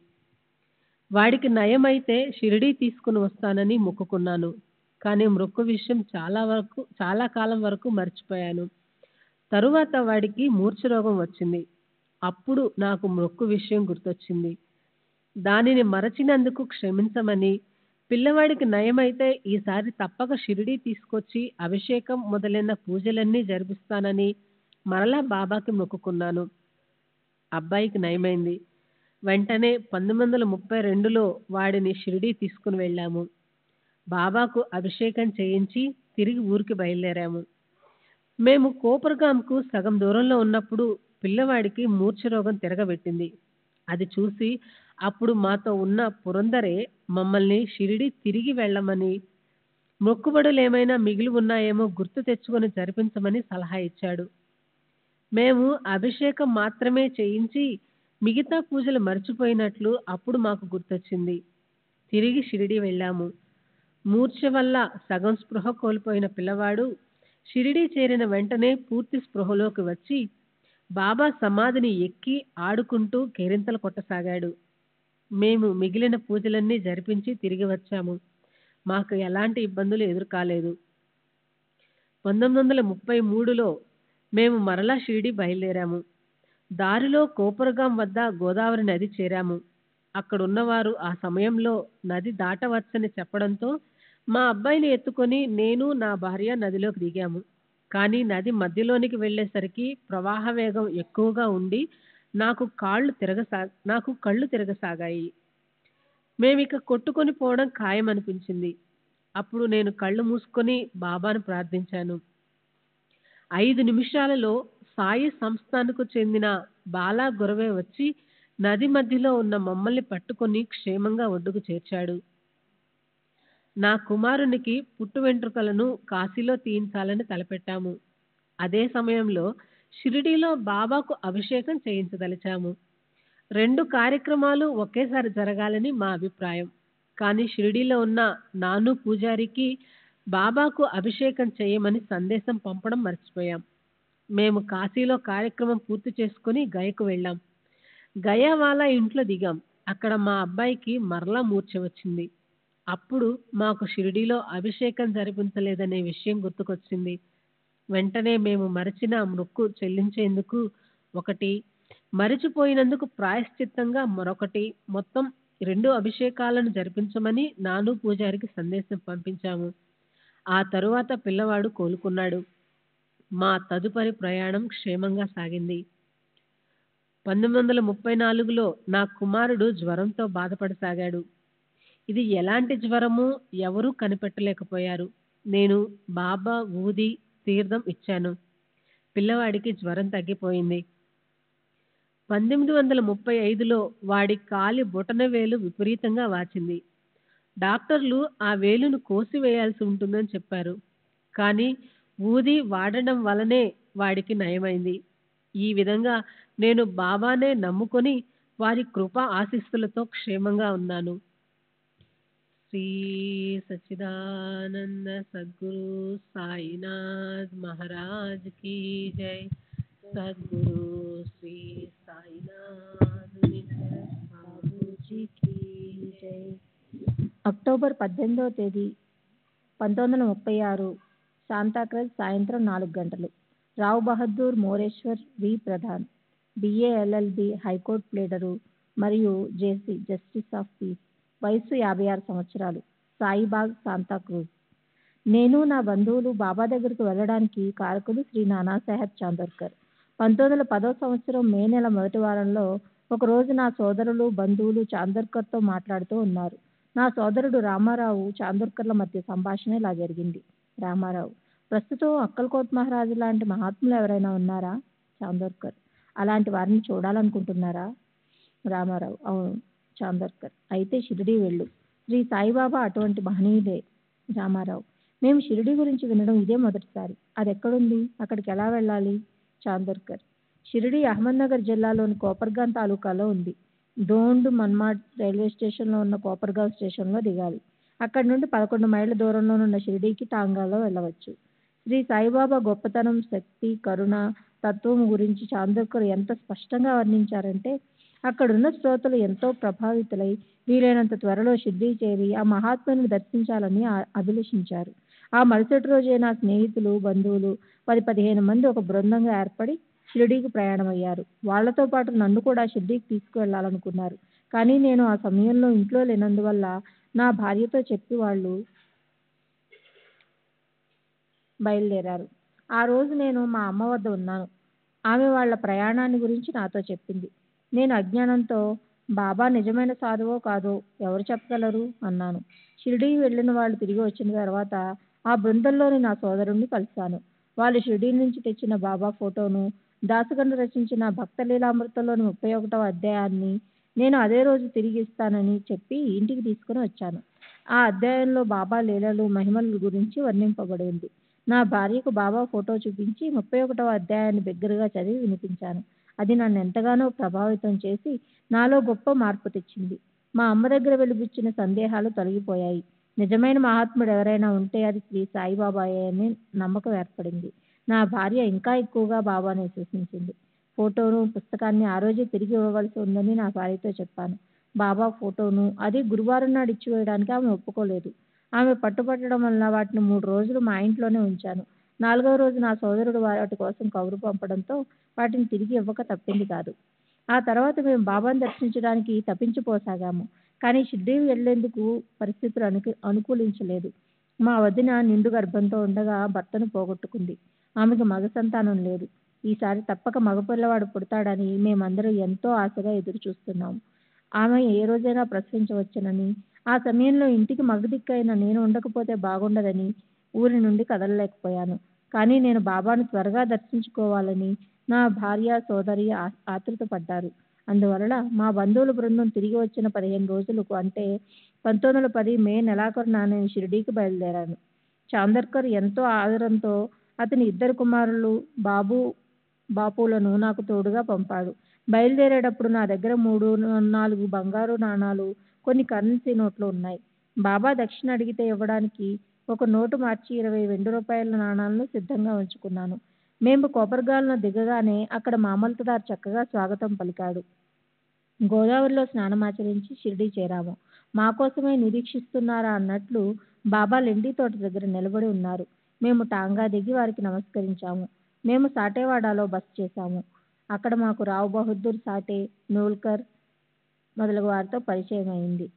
Speaker 8: వాడికి నయమైతే షిరిడీ తీసుకుని వస్తానని మొక్కుకున్నాను. కానీ మొక్కు విషయం చాలా కాలం వరకు మర్చిపోయాను. తరువాత వాడికి మూర్ఛ రోగం వచ్చింది. అప్పుడు నాకు మొక్కు విషయం గుర్తొచ్చింది. దానిని మరచినందుకు క్షమించమని, పిల్లవాడికి నయమైతే ఈసారి తప్పక షిరిడీ తీసుకొచ్చి అభిషేకం మొదలైన పూజలన్నీ జరిపిస్తానని మరలా బాబాకి మొక్కుకున్నాను. అబ్బాయికి నయమైంది. వెంటనే 1932లో వాడిని షిరిడీ తీసుకుని వెళ్ళాము. బాబాకు అభిషేకం చేయించి తిరిగి ఊరికి బయలుదేరాము. మేము కోపర్గాంకు సగం దూరంలో ఉన్నప్పుడు పిల్లవాడికి మూర్ఛ రోగం తిరగబెట్టింది. అది చూసి అప్పుడు మాతో ఉన్న పురందరే మమ్మల్ని షిరిడీ తిరిగి వెళ్ళమని, మొక్కుబడులేమైనా మిగిలి ఉన్నాయేమో గుర్తు తెచ్చుకొని జరిపించమని సలహా ఇచ్చాడు. మేము అభిషేకం మాత్రమే చేయించి మిగతా పూజలు మర్చిపోయినట్లు అప్పుడు మాకు గుర్తొచ్చింది. తిరిగి షిరిడీ వెళ్ళాము. మూర్ఛ వల్ల సగం స్పృహ కోల్పోయిన పిల్లవాడు షిరిడీ చేరిన వెంటనే పూర్తి స్పృహలోకి వచ్చి బాబా సమాధిని ఎక్కి ఆడుకుంటూ కేరింతలు కొట్టసాగాడు. మేము మిగిలిన పూజలన్నీ జరిపించి తిరిగి వచ్చాము. మాకు ఎలాంటి ఇబ్బందులు ఎదురుకాలేదు. 1933లో మేము మరలా షిరిడీ బయలుదేరాము. దారిలో కోపర్గాం వద్ద గోదావరి నది చేరాము. అక్కడున్నవారు ఆ సమయంలో నది దాటవచ్చని చెప్పడంతో మా అబ్బాయిని ఎత్తుకొని నేను, నా భార్య నదిలోకి దిగాము. కానీ నది మధ్యలోనికి వెళ్ళేసరికి ప్రవాహ వేగం ఎక్కువగా ఉండి నాకు కళ్ళు తిరగసాగాయి. మేమిక కొట్టుకొని పోవడం ఖాయమనిపించింది. అప్పుడు నేను కళ్ళు మూసుకొని బాబాను ప్రార్థించాను. 5 నిమిషాలలో సాయి సంస్థానకు చెందిన బాలా గురవే వచ్చి నది మధ్యలో ఉన్న మమ్మల్ని పట్టుకొని క్షేమంగా ఒడ్డుకు చేర్చాడు. నా కుమారునికి పుట్టు వెంట్రుకలను కాశీలో తీయించాలని తలపెట్టాము. అదే సమయంలో షిరిడీలో బాబాకు అభిషేకం చేయించదలిచాము. 2 కార్యక్రమాలు ఒకేసారి జరగాలని మా అభిప్రాయం. కానీ షిరిడీలో ఉన్న నాను పూజారికి బాబాకు అభిషేకం చేయమని సందేశం పంపడం మర్చిపోయాం. మేము కాశీలో కార్యక్రమం పూర్తి చేసుకుని గయకు వెళ్ళాం. గయా వాళ్ళ ఇంట్లో దిగాం. అక్కడ మా అబ్బాయికి మరలా మూర్ఛ వచ్చింది. అప్పుడు మాకు షిరిడీలో అభిషేకం జరిపించలేదనే విషయం గుర్తుకొచ్చింది. వెంటనే మేము మరచిన మొక్కు చెల్లించేందుకు ఒకటి, మరిచిపోయినందుకు ప్రాయశ్చిత్తంగా మరొకటి, మొత్తం 2 అభిషేకాలను జరిపించమని నాను పూజారికి సందేశం పంపించాము. ఆ తరువాత పిల్లవాడు కోలుకున్నాడు. మా తదుపరి ప్రయాణం క్షేమంగా సాగింది. 1934లో నా కుమారుడు జ్వరంతో బాధపడసాగాడు. ఇది ఎలాంటి జ్వరమో ఎవరూ కనిపెట్టలేకపోయారు. నేను బాబా ఊది తీర్థం ఇచ్చాను. పిల్లవాడికి జ్వరం తగ్గిపోయింది. 1935లో వాడి కాలి బొటనవేలు విపరీతంగా వాచింది. డాక్టర్లు ఆ వేలును కోసివేయాల్సి ఉంటుందని చెప్పారు. కానీ ఊది వాడడం వలనే వాడికి నయమైంది. ఈ విధంగా నేను బాబానే నమ్ముకొని వారి కృపా ఆశీస్సులతో క్షేమంగా ఉన్నాను. శ్రీ సచ్చిదానంద సద్గురు సాయినాథ్ మహారాజ్ కీ జై. సద్గురు శ్రీ సాయినాథ్ బాబూజీ కీ జై.
Speaker 4: అక్టోబర్ 18వ తేదీ 1936 శాంతాక్రజ్ సాయంత్రం 4 గంటలు. Rao Bahadur Moreshwar V Pradhan, BA LLB high court pleader మరియు జేసీ జస్టిస్ ఆఫ్ పీస్. వయస్సు 56 సంవత్సరాలు. సాయిబాగ్, శాంతాక్రూజ్. నేను నా బంధువులు బాబా దగ్గరకు వెళ్ళడానికి కారకులు శ్రీ నానాసాహెబ్ చాందోర్కర్. 1910వ సంవత్సరం మే నెల మొదటి వారంలో ఒకరోజు నా సోదరులు బంధువులు చాందోర్కర్తో మాట్లాడుతూ ఉన్నారు. నా సోదరుడు రామారావు చాందోర్కర్ల మధ్య సంభాషణ ఇలా జరిగింది. రామారావు: ప్రస్తుతం అక్కల్కోట్ మహారాజు లాంటి మహాత్ములు ఎవరైనా ఉన్నారా? చాందోర్కర్: అలాంటి వారిని చూడాలనుకుంటున్నారా? రామారావు: అవును. చాందోర్కర్: అయితే షిరిడీ వెళ్ళు. శ్రీ సాయిబాబా అటువంటి మహనీయుడే. రామారావు: మేము షిరిడీ గురించి వినడం ఇదే మొదటిసారి. అది ఎక్కడుంది? అక్కడికి ఎలా వెళ్ళాలి? చాందోర్కర్: షిరిడీ అహ్మద్నగర్ జిల్లాలోని కోపర్గాన్ తాలూకాలో ఉంది. దోండ్ మన్మాడ్ రైల్వే స్టేషన్లో ఉన్న కోపర్గావ్ స్టేషన్లో దిగాలి. అక్కడి నుండి 11 మైళ్ళ దూరంలోనున్న షిరిడీకి టాంగాలో వెళ్ళవచ్చు. శ్రీ సాయిబాబా గొప్పతనం, శక్తి, కరుణ, తత్వం గురించి చాందోర్కర్ ఎంత స్పష్టంగా వర్ణించారంటే అక్కడున్న శ్రోతలు ఎంతో ప్రభావితులై వీలైనంత త్వరలో షిరిడీ చేరి ఆ మహాత్ముని దర్శించాలని అభిలషించారు. ఆ మరుసటి రోజే నా స్నేహితులు, బంధువులు 10-15 మంది ఒక బృందంగా ఏర్పడి షిరిడీకి ప్రయాణమయ్యారు. వాళ్లతో పాటు నన్ను కూడా షిరిడీకి తీసుకువెళ్లాలనుకున్నారు. కానీ నేను ఆ సమయంలో ఇంట్లో లేనందువల్ల నా భార్యతో చెప్పి వాళ్ళు బయలుదేరారు. ఆ రోజు నేను మా అమ్మ వద్ద ఉన్నాను. ఆమె వాళ్ళ ప్రయాణాన్ని గురించి నాతో చెప్పింది. నేను అజ్ఞానంతో, బాబా నిజమైన సాధువో కాదో ఎవరు చెప్పగలరు అన్నాను. షిరిడీ వెళ్ళిన వాళ్ళు తిరిగి వచ్చిన తర్వాత ఆ బృందంలోని నా సోదరుణ్ణి కలిశాను. వాళ్ళు షిరిడీ నుంచి తెచ్చిన బాబా ఫోటోను, దాసగన్ను రచించిన భక్తలీలామృతంలోని 31వ అధ్యాయాన్ని నేను అదే రోజు తిరిగి ఇస్తానని చెప్పి ఇంటికి తీసుకుని వచ్చాను. ఆ అధ్యాయంలో బాబా లీలలు, మహిమల గురించి వర్ణింపబడి ఉంది. నా భార్యకు బాబా ఫోటో చూపించి 31వ అధ్యాయాన్ని బిగ్గరగా చదివి వినిపించాను. అది నన్ను ఎంతగానో ప్రభావితం చేసి నాలో గొప్ప మార్పు తెచ్చింది. మా అమ్మ దగ్గర వెలిబుచ్చిన సందేహాలు తొలగిపోయాయి. నిజమైన మహాత్ముడు ఎవరైనా ఉంటే అది శ్రీ సాయిబాబాయే అని నమ్మకం ఏర్పడింది. నా భార్య ఇంకా ఎక్కువగా బాబాను విశ్వసించింది. ఫోటోను, పుస్తకాన్ని ఆ రోజే తిరిగి ఇవ్వవలసి ఉందని నా భార్యతో చెప్పాను. బాబా ఫోటోను అది గురువారం నాడు ఇచ్చివేయడానికి ఆమె ఒప్పుకోలేదు. ఆమె పట్టుపట్టడం వలన వాటిని 3 రోజులు మా ఇంట్లోనే ఉంచాను. 4వ రోజు నా సోదరుడు వాటి కోసం కబురు పంపడంతో వాటిని తిరిగి ఇవ్వక తప్పింది కాదు. ఆ తర్వాత మేము బాబాను దర్శించడానికి తప్పించిపోసాగాము. కానీ షిరిడీ వెళ్లేందుకు పరిస్థితులు అనుకూలించలేదు. మా వదిన నిండు గర్భంతో ఉండగా భర్తను పోగొట్టుకుంది. ఆమెకు మగ సంతానం లేదు. ఈసారి తప్పక మగపిల్లవాడు పుడతాడని మేమందరం ఎంతో ఆశగా ఎదురు చూస్తున్నాము. ఆమె ఏ రోజైనా ప్రసవించవచ్చునని, ఆ సమయంలో ఇంటికి మగదిక్కైన నేను ఉండకపోతే బాగుండదని ఊరి నుండి కదలలేకపోయాను. కానీ నేను బాబాను త్వరగా దర్శించుకోవాలని నా భార్య, సోదరి ఆతృత పడ్డారు. అందువలన మా బంధువుల బృందం తిరిగి వచ్చిన 15 రోజులకు అంటే 1910 మే నెలాఖరున నేను షిరిడీకి బయలుదేరాను. చాందర్కర్ ఎంతో ఆదరంతో అతని 2 కుమారులు బాపులను నాకు తోడుగా పంపాడు. బయలుదేరేటప్పుడు నా దగ్గర 3-4 బంగారు నాణాలు, కొన్ని కరెన్సీ నోట్లు ఉన్నాయి. బాబా దక్షిణ అడిగితే ఇవ్వడానికి ఒక నోటు మార్చి 20 వెండి రూపాయల నాణాలను సిద్ధంగా ఉంచుకున్నాను. మేము కోపర్గాల్ను దిగగానే అక్కడ మామల్తదార్ చక్కగా స్వాగతం పలికాడు. గోదావరిలో స్నానమాచరించి షిరిడీ చేరాము. మా కోసమే నిరీక్షిస్తున్నారా అన్నట్లు బాబా లెండి తోట దగ్గర నిలబడి ఉన్నారు. మేము టాంగా దిగి వారికి నమస్కరించాము. మేము సాటేవాడాలో బస చేశాము. అక్కడ మాకు రావ్ బహదూర్ సాటే, నూల్కర్ మొదలగు వారితో పరిచయం అయింది.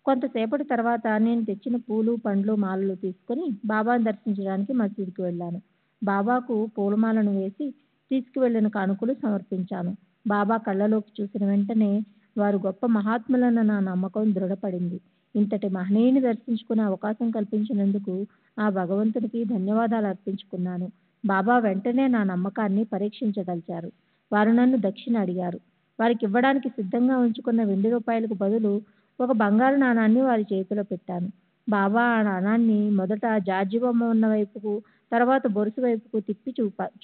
Speaker 4: కొంతసేపటి తర్వాత నేను తెచ్చిన పూలు, పండ్లు, మాలలు తీసుకుని బాబాను దర్శించడానికి మసీదుకు వెళ్ళాను. బాబాకు పూలమాలను వేసి తీసుకువెళ్లిన కానుకలు సమర్పించాను. బాబా కళ్ళలోకి చూసిన వెంటనే వారు గొప్ప మహాత్ములన్న నా నమ్మకం దృఢపడింది. ఇంతటి మహనీయుని దర్శించుకునే అవకాశం కల్పించినందుకు ఆ భగవంతునికి ధన్యవాదాలు అర్పించుకున్నాను. బాబా వెంటనే నా నమ్మకాన్ని పరీక్షించదలిచారు. వారు నన్ను దక్షిణ అడిగారు. వారికి ఇవ్వడానికి సిద్ధంగా ఉంచుకున్న వెండి రూపాయలకు బదులు ఒక బంగారు నాణాన్ని వారి చేతిలో పెట్టాను. బాబా ఆ నాణాన్ని మొదట జార్జి బొమ్మ ఉన్న వైపుకు, తర్వాత బొరుసు వైపుకు తిప్పి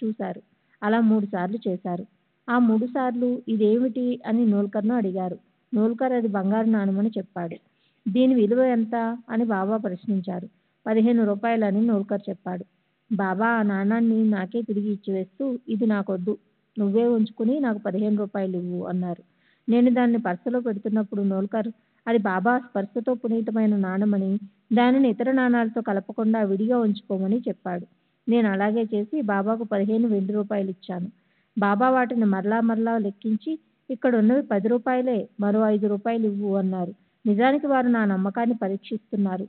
Speaker 4: చూశారు. అలా 3 సార్లు చేశారు. ఆ 3 సార్లు ఇదేమిటి అని నూల్కర్ను అడిగారు. నూల్కర్ అది బంగారు నాణమని చెప్పాడు. దీని విలువ ఎంత అని బాబా ప్రశ్నించారు. 15 రూపాయలు అని నూల్కర్ చెప్పాడు. బాబా ఆ నాణాన్ని నాకే తిరిగి ఇచ్చివేస్తూ, ఇది నాకొద్దు, నువ్వే ఉంచుకుని నాకు 15 రూపాయలు ఇవ్వు అన్నారు. నేను దాన్ని పర్సులో పెడుతున్నప్పుడు నూల్కర్ అది బాబా స్పర్శతో పునీతమైన నాణమని, దానిని ఇతర నాణాలతో కలపకుండా విడిగా ఉంచుకోమని చెప్పాడు. నేను అలాగే చేసి బాబాకు 15 వెండి రూపాయలు ఇచ్చాను. బాబా వాటిని మరలా లెక్కించి, ఇక్కడ ఉన్నవి 10 రూపాయలే, మరో 5 రూపాయలు ఇవ్వు అన్నారు. నిజానికి వారు నా నమ్మకాన్ని పరీక్షిస్తున్నారు.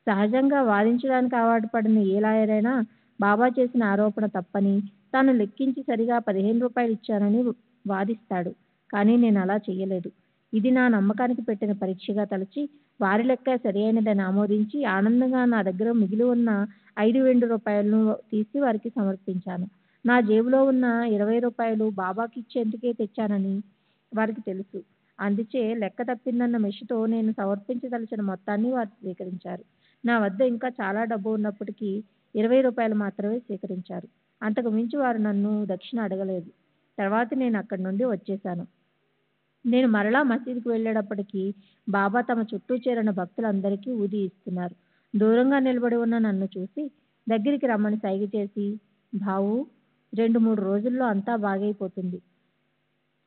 Speaker 4: సహజంగా వాదించడానికి అలవాటు పడిన ఏ లాయర్ అయినా బాబా చేసిన ఆరోపణ తప్పని, తాను లెక్కించి సరిగా 15 రూపాయలు ఇచ్చానని వాదిస్తాడు. కానీ నేను అలా చెయ్యలేదు. ఇది నా నమ్మకానికి పెట్టిన పరీక్షగా తలచి వారి లెక్క సరి అయినదని ఆమోదించి ఆనందంగా నా దగ్గర మిగిలి ఉన్న 5 వెండి రూపాయలను తీసి వారికి సమర్పించాను. నా జేబులో ఉన్న 20 రూపాయలు బాబాకి ఇచ్చేందుకే తెచ్చానని వారికి తెలుసు. అందుచే లెక్క తప్పిందన్న మెషితో నేను సమర్పించదలిచిన మొత్తాన్ని వారు స్వీకరించారు. నా వద్ద ఇంకా చాలా డబ్బు ఉన్నప్పటికీ 20 రూపాయలు మాత్రమే స్వీకరించారు. అంతకు మించి వారు నన్ను దక్షిణ అడగలేదు. తర్వాత నేను అక్కడి నుండి వచ్చేశాను. నేను మరలా మసీదుకు వెళ్ళేటప్పటికీ బాబా తమ చుట్టూ చేరిన భక్తులందరికీ ఊది ఇస్తున్నారు. దూరంగా నిలబడి ఉన్న నన్ను చూసి దగ్గరికి రమ్మని సైగ చేసి, బావు 2-3 రోజుల్లో అంతా బాగైపోతుంది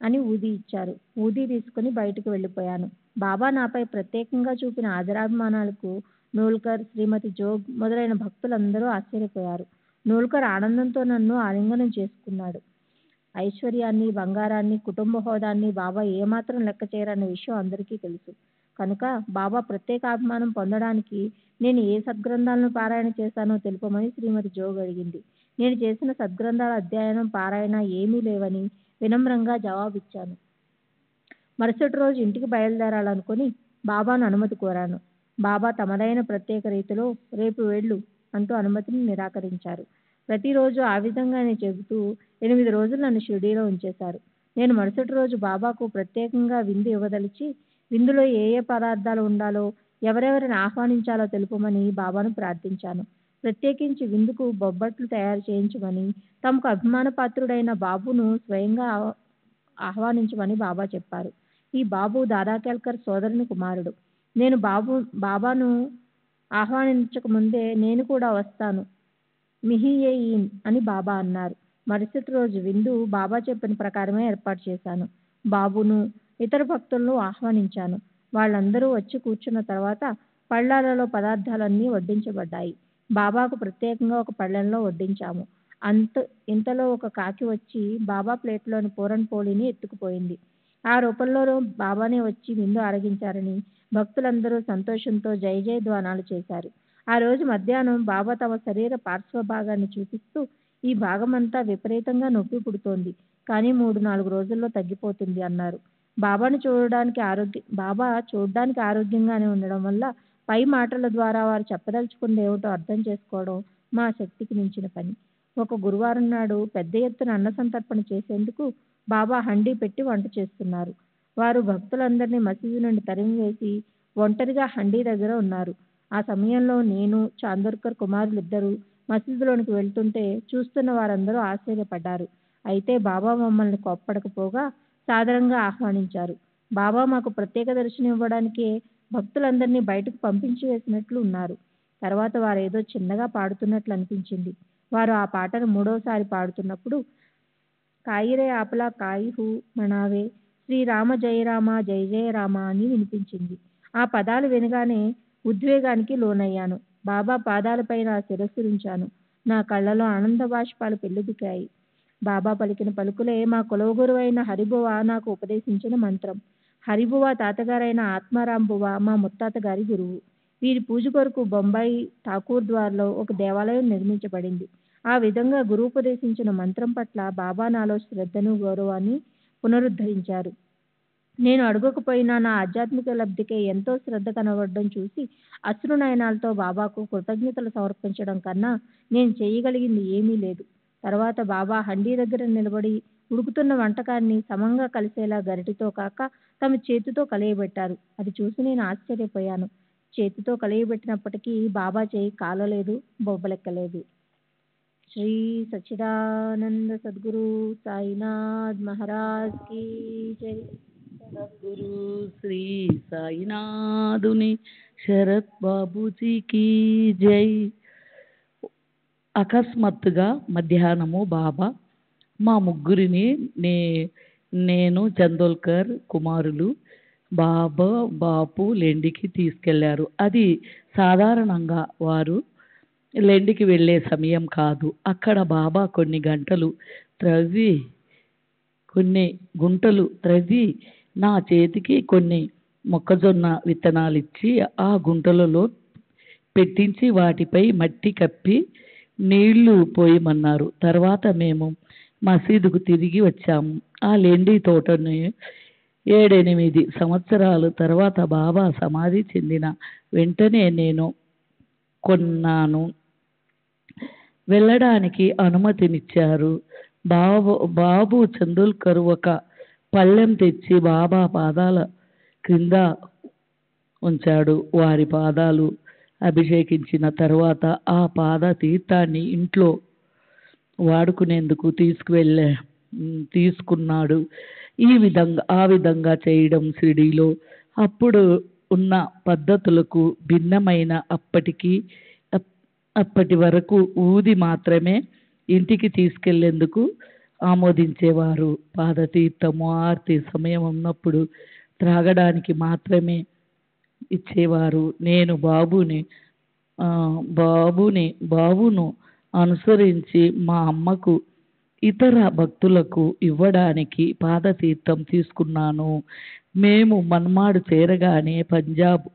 Speaker 4: అని ఊది ఇచ్చారు. ఊది తీసుకుని బయటకు వెళ్ళిపోయాను. బాబా నాపై ప్రత్యేకంగా చూపిన ఆదరాభిమానాలకు నూల్కర్, శ్రీమతి జోగ్ మొదలైన భక్తులందరూ ఆశ్చర్యపోయారు. నూల్కర్ ఆనందంతో నన్ను ఆలింగనం చేసుకున్నాడు. ఐశ్వర్యాన్ని, బంగారాన్ని, కుటుంబ హోదాన్ని బాబా ఏమాత్రం లెక్క చేయరన్న విషయం అందరికీ తెలుసు. కనుక బాబా ప్రత్యేక అభిమానం పొందడానికి నేను ఏ సద్గ్రంథాలను పారాయణ చేశానో తెలుపమని శ్రీమతి జోగ్ అడిగింది. నేను చేసిన సద్గ్రంథాల అధ్యయనం, పారాయణ ఏమీ లేవని వినమ్రంగా జవాబిచ్చాను. మరుసటి రోజు ఇంటికి బయలుదేరాలనుకుని బాబాను అనుమతి కోరాను. బాబా తమదైన ప్రత్యేక రీతిలో రేపు వెళ్ళు అంటూ అనుమతిని నిరాకరించారు. ప్రతిరోజు ఆ విధంగానే చెబుతూ 8 రోజులు నన్ను షిరిడీలో ఉంచేశారు. నేను మరుసటి రోజు బాబాకు ప్రత్యేకంగా విందు ఇవ్వదలిచి విందులో ఏ ఏ పదార్థాలు ఉండాలో, ఎవరెవరిని ఆహ్వానించాలో తెలుపమని బాబాను ప్రార్థించాను. ప్రత్యేకించి విందుకు బొబ్బట్లు తయారు చేయించమని, తమకు అభిమానపాత్రుడైన బాబును స్వయంగా ఆహ్వానించమని బాబా చెప్పారు. ఈ బాబు దాదాకేల్కర్ సోదరుని కుమారుడు. నేను బాబాను ఆహ్వానించకముందే నేను కూడా వస్తాను మిహియేయిన్ అని బాబా అన్నారు. మరుసటి రోజు విందు బాబా చెప్పిన ప్రకారమే ఏర్పాటు చేశాను. బాబును, ఇతర భక్తులను ఆహ్వానించాను. వాళ్ళందరూ వచ్చి కూర్చున్న తర్వాత పళ్ళాలలో పదార్థాలన్నీ వడ్డించబడ్డాయి. బాబాకు ప్రత్యేకంగా ఒక పళ్ళెంలో వడ్డించాము. ఇంతలో ఒక కాకి వచ్చి బాబా ప్లేట్లోని పూరన్ పోలిని ఎత్తుకుపోయింది. ఆ రూపంలో బాబానే వచ్చి విందు ఆరగించారని భక్తులందరూ సంతోషంతో జయ జయ ధ్వానాలు చేశారు. ఆ రోజు మధ్యాహ్నం బాబా తమ శరీర పార్శ్వభాగాన్ని చూపిస్తూ, ఈ భాగమంతా విపరీతంగా నొప్పి పుడుతోంది, కానీ 3-4 రోజుల్లో తగ్గిపోతుంది అన్నారు. బాబా చూడడానికి ఆరోగ్యంగానే ఉండడం వల్ల పై మాటల ద్వారా వారు చెప్పదలుచుకున్నది ఏమిటో అర్థం చేసుకోవడం మా శక్తికి మించిన పని. ఒక గురువారం నాడు పెద్ద ఎత్తున అన్న సంతర్పణ చేసేందుకు బాబా హండీ పెట్టి వంట చేస్తున్నారు. వారు భక్తులందరినీ మసీదు నుండి తరిమివేసి ఒంటరిగా హండీ దగ్గర ఉన్నారు. ఆ సమయంలో నేను, చాందోర్కర్ కుమారులిద్దరూ మసీదులోనికి వెళ్తుంటే చూస్తున్న వారందరూ ఆశ్చర్యపడ్డారు. అయితే బాబా మమ్మల్ని కోప్పడకపోగా సాదరంగా ఆహ్వానించారు. బాబా మాకు ప్రత్యేక దర్శనం ఇవ్వడానికే భక్తులందరినీ బయటకు పంపించి వేసినట్లు ఉన్నారు. తర్వాత వారు ఏదో చిన్నగా పాడుతున్నట్లు అనిపించింది. వారు ఆ పాటను మూడవసారి పాడుతున్నప్పుడు కాయిరే ఆపలా కాయి హూ మనావే, శ్రీరామ జయ రామ జయ జయ రామ అని వినిపించింది. ఆ పదాలు వినగానే ఉద్వేగానికి లోనయ్యాను. బాబా పాదాలపై నా శిరస్సుంచాను. నా కళ్ళలో ఆనంద బాష్పాలు పెళ్లిబికాయి. బాబా పలికిన పలుకులే మా కులగురువైన హరిబువ నాకు ఉపదేశించిన మంత్రం. హరిబువ తాతగారైన ఆత్మారాంబువ మా ముత్తాత గారి గురువు. వీరి పూజ కొరకు బొంబాయి ఠాకూర్ ద్వార్లో ఒక దేవాలయం నిర్మించబడింది. ఆ విధంగా గురువుపదేశించిన మంత్రం పట్ల బాబా నాలో శ్రద్ధను, గౌరవాన్ని పునరుద్ధరించారు. నేను అడగకపోయినా నా ఆధ్యాత్మిక లబ్ధికే ఎంతో శ్రద్ధ కనబడడం చూసి అశ్రునయనాలతో బాబాకు కృతజ్ఞతలు సమర్పించడం కన్నా నేను చేయగలిగింది ఏమీ లేదు. తర్వాత బాబా హండీ దగ్గర నిలబడి ఉడుకుతున్న వంటకాన్ని సమంగా కలిసేలా గరిటితో కాక తమ చేతితో కలయబెట్టారు. అది చూసి నేను ఆశ్చర్యపోయాను. చేతితో కలయబెట్టినప్పటికీ బాబా చేయి కాలలేదు, బొబ్బలెక్కలేదు. శ్రీ సచ్చిదానంద సద్గురు సాయినాథ్ మహారాజ్ కీ జై.
Speaker 9: సద్గురు శ్రీ సాయినాథుని శరత్ బాబూజీకి జై. అకస్మాత్తుగా మధ్యాహ్నము బాబా మా ముగ్గురిని నేను, చందోల్కర్ కుమారులు బాపు లెండికి తీసుకెళ్లారు. అది సాధారణంగా వారు లెండికి వెళ్ళే సమయం కాదు. అక్కడ బాబా కొన్ని గుంటలు త్రవ్వి నా చేతికి కొన్ని మొక్కజొన్న విత్తనాలిచ్చి ఆ గుంటలలో పెట్టించి వాటిపై మట్టి కప్పి నీళ్లు పోయమన్నారు. తర్వాత మేము మసీదుకు తిరిగి వచ్చాము. ఆ లెండి తోటను 7-8 సంవత్సరాల తర్వాత బాబా సమాధి చెందిన వెంటనే నేను కొన్నాను. వెళ్ళడానికి అనుమతినిచ్చారు. బాబు చందోల్కర్ ఒక పళ్ళెం తెచ్చి బాబా పాదాల క్రింద ఉంచాడు. వారి పాదాలు అభిషేకించిన తర్వాత ఆ పాద తీర్థాన్ని ఇంట్లో వాడుకునేందుకు తీసుకున్నాడు. ఆ విధంగా చేయడం షిరిడీలో అప్పుడు ఉన్న పద్ధతులకు భిన్నమైన అప్పటి వరకు ఊది మాత్రమే ఇంటికి తీసుకెళ్లేందుకు ఆమోదించేవారు. పాదతీర్థము ఆర్తి సమయం ఉన్నప్పుడు త్రాగడానికి మాత్రమే ఇచ్చేవారు. నేను బాబును అనుసరించి మా అమ్మకు ఇతర భక్తులకు ఇవ్వడానికి పాదతీర్థం తీసుకున్నాను. మేము మన్మాడు చేరగానే పంజాబ్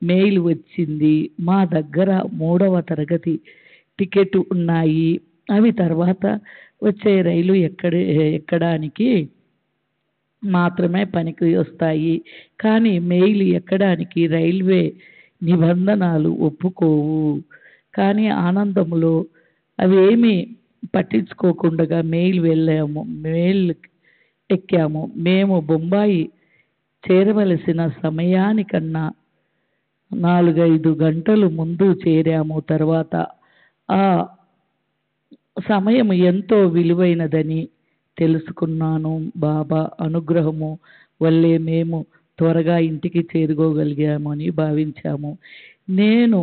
Speaker 9: మెయిల్ వచ్చింది. మా దగ్గర 3వ తరగతి టికెట్ ఉన్నాయి. అవి తర్వాత వచ్చే రైలు ఎక్కడానికి మాత్రమే పనికి వస్తాయి. కానీ మెయిల్ ఎక్కడానికి రైల్వే నిబంధనలు ఒప్పుకోవు. కానీ ఆనందంలో అవేమీ పట్టించుకోకుండా మెయిల్ ఎక్కాము. మేము బొంబాయి చేరవలసిన సమయానికన్నా 4-5 గంటలు ముందు చేరాము. తర్వాత ఆ సమయం ఎంతో విలువైనదని తెలుసుకున్నాను. బాబా అనుగ్రహము వల్లే మేము త్వరగా ఇంటికి చేరుకోగలిగామని భావించాము. నేను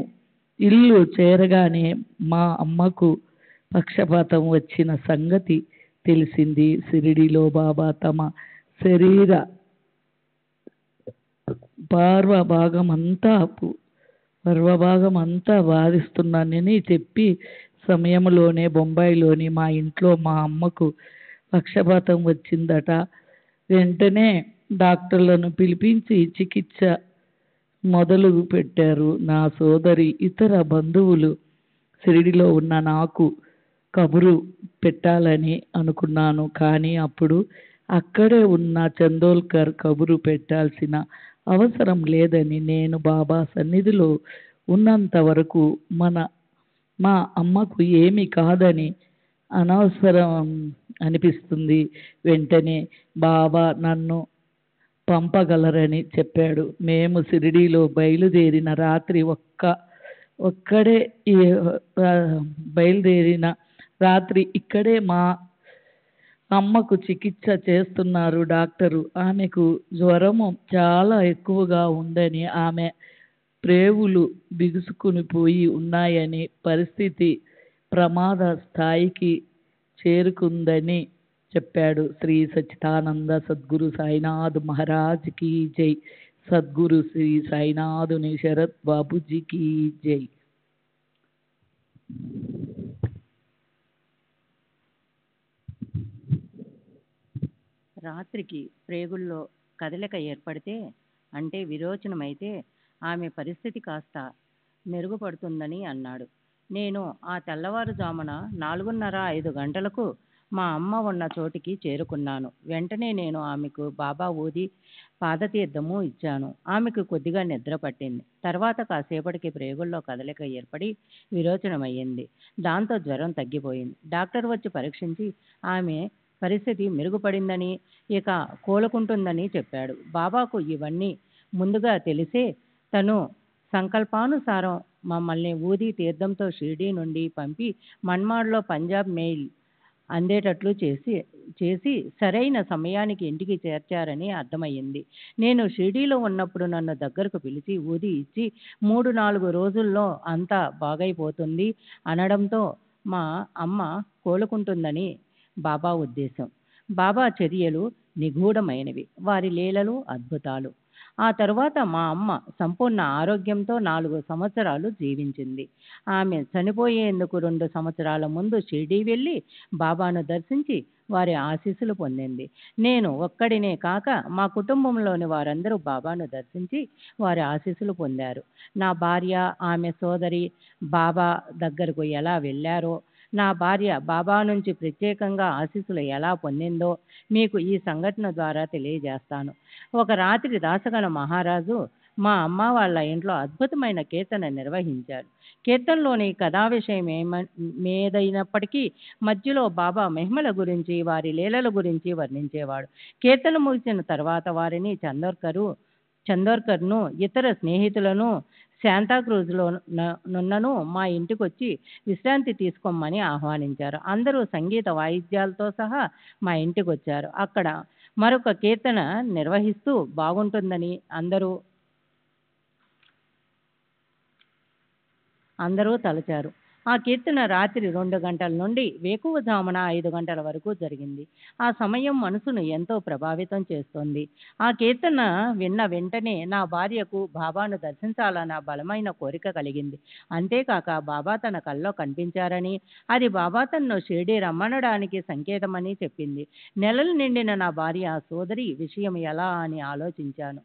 Speaker 9: ఇల్లు చేరగానే మా అమ్మకు పక్షపాతం వచ్చిన సంగతి తెలిసింది. షిరిడీలో బాబా తమ శరీర పర్వభాగమంతా బాధిస్తున్నానని చెప్పి సమయంలోనే బొంబాయిలోని మా ఇంట్లో మా అమ్మకు పక్షపాతం వచ్చిందట. వెంటనే డాక్టర్లను పిలిపించి చికిత్స మొదలు పెట్టారు. నా సోదరి, ఇతర బంధువులు షిరిడీలో ఉన్న నాకు కబురు పెట్టాలని అనుకున్నాను. కానీ అప్పుడు అక్కడే ఉన్న చందోల్కర్ కబురు పెట్టాల్సిన అవసరం లేదని నేను బాబా సన్నిధిలో ఉన్నంత వరకు మా అమ్మకు ఏమీ కాదని అనవసరం అనిపిస్తుంది. వెంటనే బాబా నన్ను పంపగలరని చెప్పాడు. మేము షిరిడీలో బయలుదేరిన రాత్రి ఇక్కడే మా అమ్మకు చికిత్స చేస్తున్నారు డాక్టరు. ఆమెకు జ్వరము చాలా ఎక్కువగా ఉందని, ఆమె ప్రేవులు బిగుసుకుని పోయి ఉన్నాయని, పరిస్థితి ప్రమాద స్థాయికి చేరుకుందని చెప్పాడు. శ్రీ సచ్చిదానంద సద్గురు సాయినాథ్ మహారాజ్ కీ జై. సద్గురు శ్రీ సాయినాథుని శరత్ బాబుజీ కీ జై.
Speaker 10: రాత్రికి ప్రేగుల్లో కదలిక ఏర్పడితే, అంటే విరోచనమైతే ఆమె పరిస్థితి కాస్త మెరుగుపడుతుందని అన్నాడు. నేను ఆ తెల్లవారుజామున 4:30-5 గంటలకు మా అమ్మ ఉన్న చోటికి చేరుకున్నాను. వెంటనే నేను ఆమెకు బాబా ఊది పాదతీర్థము ఇచ్చాను. ఆమెకు కొద్దిగా నిద్ర పట్టింది. తర్వాత కాసేపటికి ప్రేగుల్లో కదలిక ఏర్పడి విరోచనమయ్యింది. దాంతో జ్వరం తగ్గిపోయింది. డాక్టర్ వచ్చి పరీక్షించి ఆమె పరిస్థితి మెరుగుపడిందని, ఇక కోలుకుంటుందని చెప్పాడు. బాబాకు ఇవన్నీ ముందుగా తెలిసే తను సంకల్పానుసారం మమ్మల్ని ఊది తీర్థంతో షిరిడీ నుండి పంపి మన్మాడ్లో పంజాబ్ మెయిల్ అందేటట్లు చేసి సరైన సమయానికి ఇంటికి చేర్చారని అర్థమయ్యింది. నేను షిరిడీలో ఉన్నప్పుడు నన్ను దగ్గరకు పిలిచి ఊది ఇచ్చి 3-4 రోజుల్లో అంతా బాగైపోతుంది అనడంతో మా అమ్మ కోలుకుంటుందని బాబా ఉద్దేశం. బాబా చర్యలు నిగూఢమైనవి, వారి లీలలు అద్భుతాలు. ఆ తరువాత మా అమ్మ సంపూర్ణ ఆరోగ్యంతో 4 సంవత్సరాలు జీవించింది. ఆమె చనిపోయేందుకు 2 సంవత్సరాల ముందు షిరిడీ వెళ్ళి బాబాను దర్శించి వారి ఆశీస్సులు పొందింది. నేను ఒక్కడినే కాక మా కుటుంబంలోని వారందరూ బాబాను దర్శించి వారి ఆశీస్సులు పొందారు. నా భార్య, ఆమె సోదరి బాబా దగ్గరకు ఎలా వెళ్ళారో, నా భార్య బాబా నుంచి ప్రత్యేకంగా ఆశీస్సులు ఎలా పొందిందో మీకు ఈ సంఘటన ద్వారా తెలియజేస్తాను. ఒక రాత్రి దాసగణ మహారాజు మా అమ్మ వాళ్ళ ఇంట్లో అద్భుతమైన కీర్తన నిర్వహించారు. కీర్తనలోని కథా విషయం ఏదైనప్పటికీ మధ్యలో బాబా మహిమల గురించి, వారి లీలల గురించి వర్ణించేవాడు. కీర్తన ముగిసిన తర్వాత వారిని చందోర్కర్ను, ఇతర స్నేహితులను శాంతాక్రూజ్లో నున్నను మా ఇంటికొచ్చి విశ్రాంతి తీసుకోమని ఆహ్వానించారు. అందరూ సంగీత వాయిద్యాలతో సహా మా ఇంటికి వచ్చారు. అక్కడ మరొక కీర్తన నిర్వహిస్తూ బాగుంటుందని అందరూ తలచారు. ఆ కీర్తన రాత్రి 2 గంటల నుండి వేకువజామున 5 గంటల వరకు జరిగింది. ఆ సమయం మనసును ఎంతో ప్రభావితం చేస్తోంది. ఆ కీర్తన విన్న వెంటనే నా భార్యకు బాబాను దర్శించాలన్న బలమైన కోరిక కలిగింది. అంతేకాక బాబా తన కల్లో కనిపించారని, అది బాబా తనను షిరిడీ రమ్మనడానికి సంకేతమని చెప్పింది. నెలలు నిండిన నా భార్య సోదరి విషయం ఎలా అని ఆలోచించాను.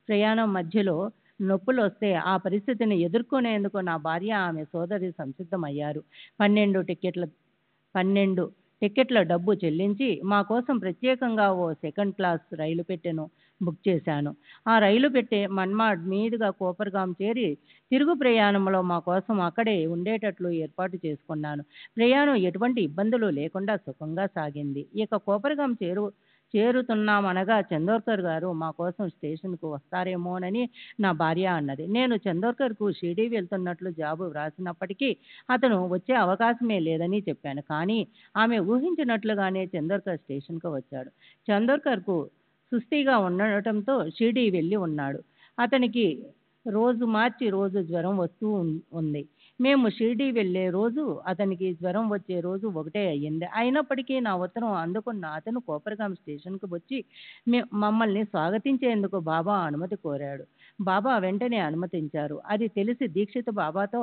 Speaker 10: ప్రయాణం మధ్యలో నొప్పులు వస్తే ఆ పరిస్థితిని ఎదుర్కొనేందుకు నా భార్య, ఆమె సోదరి సంసిద్ధమయ్యారు. 12 టికెట్ల డబ్బు చెల్లించి మా కోసం ప్రత్యేకంగా ఓ సెకండ్ క్లాస్ రైలు పెట్టెను బుక్ చేశాను. ఆ రైలు పెట్టె మన్మాడ్ మీదుగా కోపర్గాం చేరి తిరుగు ప్రయాణంలో మా కోసం అక్కడే ఉండేటట్లు ఏర్పాటు చేసుకున్నాను. ప్రయాణం ఎటువంటి ఇబ్బందులు లేకుండా సుఖంగా సాగింది. ఇక కోపర్గాం చేరుతున్నామనగా చందోర్కర్ గారు మా కోసం స్టేషన్కు వస్తారేమోనని నా భార్య అన్నది. నేను చందోర్కర్కు షిరిడీ వెళ్తున్నట్లు జాబు వ్రాసినప్పటికీ అతను వచ్చే అవకాశమే లేదని చెప్పాను. కానీ ఆమె ఊహించినట్లుగానే చందోర్కర్ స్టేషన్కు వచ్చాడు. చందోర్కర్కు సుస్థిగా ఉండటంతో షిరిడీ వెళ్ళి ఉన్నాడు. అతనికి రోజు మార్చి రోజు జ్వరం వస్తూ ఉంది. మేము షిరిడీ వెళ్ళే రోజు అతనికి జ్వరం వచ్చే రోజు ఒకటే అయ్యింది. అయినప్పటికీ నా ఉత్తరం అందుకున్న అతను కోపర్గాం స్టేషన్కు వచ్చి మమ్మల్ని స్వాగతించేందుకు బాబా అనుమతి కోరాడు. బాబా వెంటనే అనుమతించారు. అది తెలిసి దీక్షిత్ బాబాతో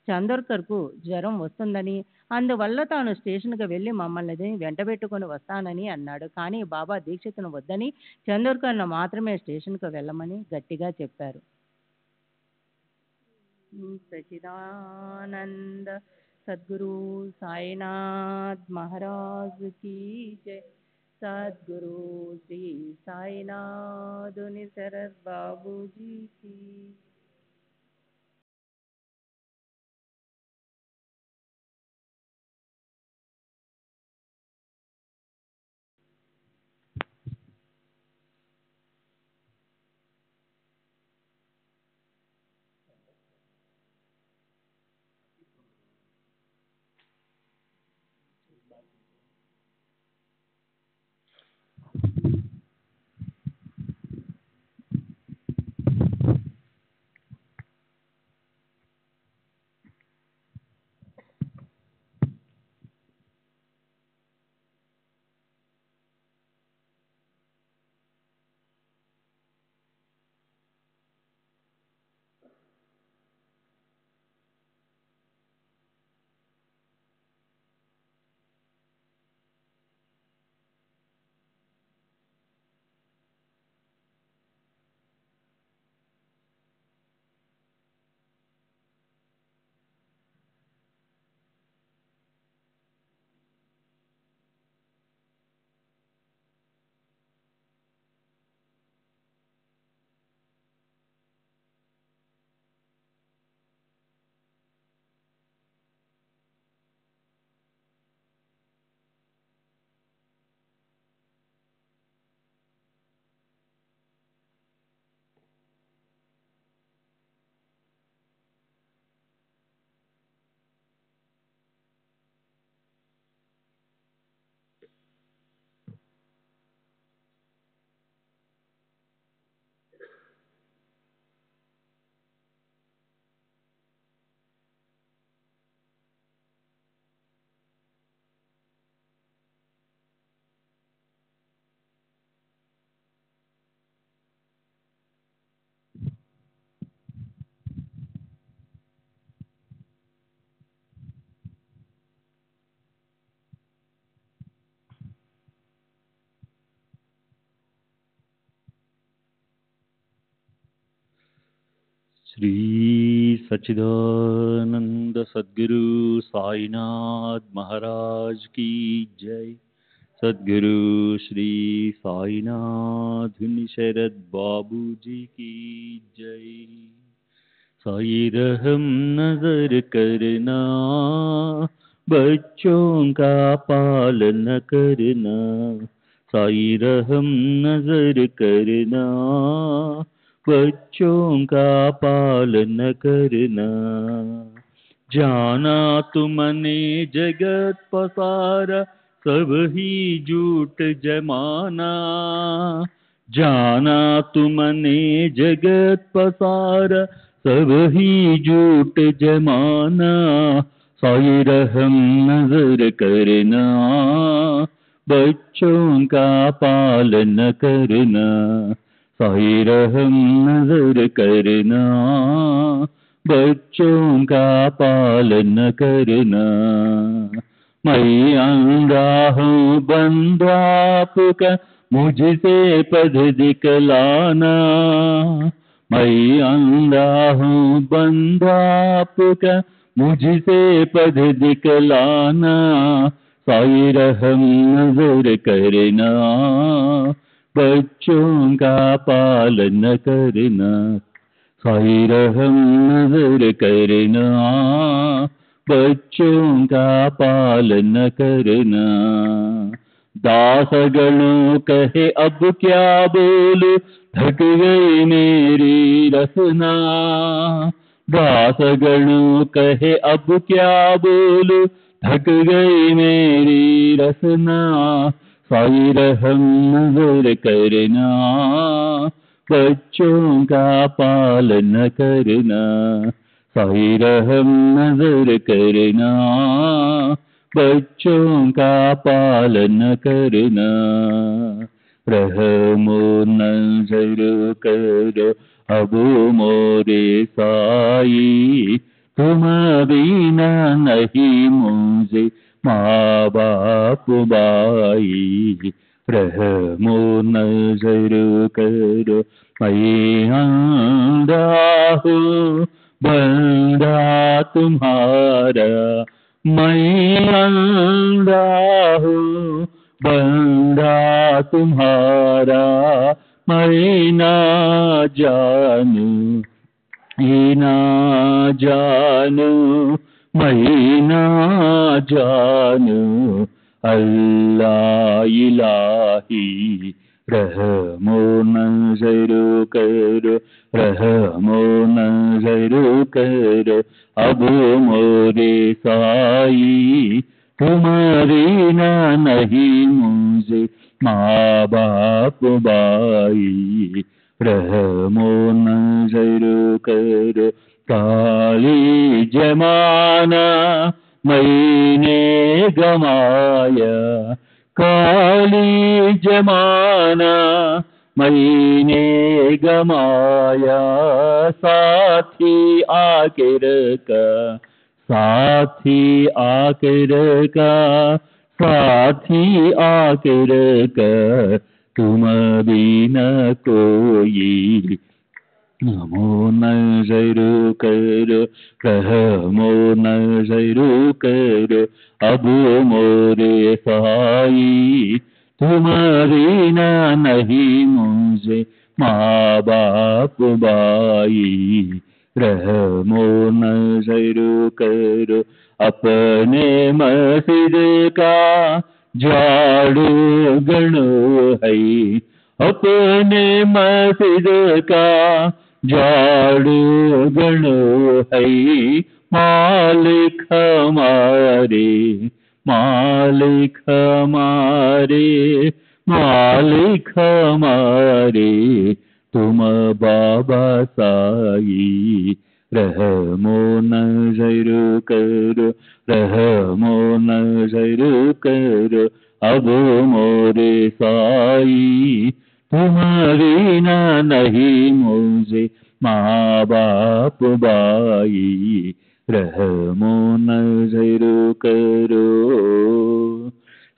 Speaker 10: చందోర్కర్కు జ్వరం వస్తుందని, అందువల్ల తాను స్టేషన్కి వెళ్ళి మమ్మల్ని వెంటబెట్టుకుని వస్తానని అన్నాడు. కానీ బాబా దీక్షిత్ను వద్దని చందోర్కర్ను మాత్రమే స్టేషన్కు వెళ్ళమని గట్టిగా చెప్పారు. సచ్చిదానంద సద్గురు సాయినాథ్ మహారాజ్ కీ జై. सद्गुरु श्री साईनाथ शरद बाबू जी की।
Speaker 3: श्री सच्चिदानंद सद्गुरु साईनाथ महाराज की जय। सद्गुरु श्री साईनाथ शरद बाबू जी की जय। साई रहम नजर करना, बच्चों का पालन करना। साई रहम नजर करना, बच्चों का पालन करना। जाना तुमने जगत पसारा, सब ही झूठ जमाना। जाना तुमने जगत पसारा, सब ही झूठ जमाना। साई रहम नजर करना, बच्चों का पालन करना। साई रहम नजर करना, बच्चों का पालन करना। मैं अंधा हूँ बंदा आपका, मुझसे पद दिखलाना। मैं अंधा हूँ बंदा आपका, मुझसे पद दिखलाना। साई रहम नजर करना, बच्चों का पालन करना। साई रहम नजर करना, बच्चों का पालन करना। दासगणों कहे अब क्या बोलूं, थक गई मेरी रसना। दासगणों कहे अब क्या बोलूं, थक गई मेरी रसना। साई रहम नजर करना, बच्चों का पालन करना। साई रहम नजर करना, बच्चों का पालन करना। रहमो नजर करो अब मोरे साई, तुम बिना नहीं मुझे माँ बाप बाई। रहमो नजर करो मैं अंधा हूँ बंदा तुम्हारा। मैं अंधा हूँ बंधा तुम्हारा मैं ना जानू, ना जानू, मैं ना जानू, अल्लाह इलाही रहमो नज़र करो, रहमो नज़र करो, अब मोरे साई तुम्हारी ना नहीं मुझे माँ बाप बाई, रहमो नज़र करो, काली जमाना मैंने गमाया, काली जमाना मैंने गमाया, साथी आकर का, साथी आकर का, साथी आकर का, तुम बिना कोई नमो नज़र करो, रहमो नज़र करो, अब मोरे साई तुम्हारी ना नहीं मुझे माँ बाप बाई, रहमो नज़र करो, अपने मस्जिद का झाड़ू गणो है, अपने मस्जिद का झाड़ू गणो है, मालिक हमारे, मालिक हमारे, मालिक हमारे, तुम बाबा साई, रहमो नज़र करो, रहमो नज़र करो, अब मोरे साई तुम्हारी ना नहीं मुझे माँ बाप बाई, रहमो नज़र करो।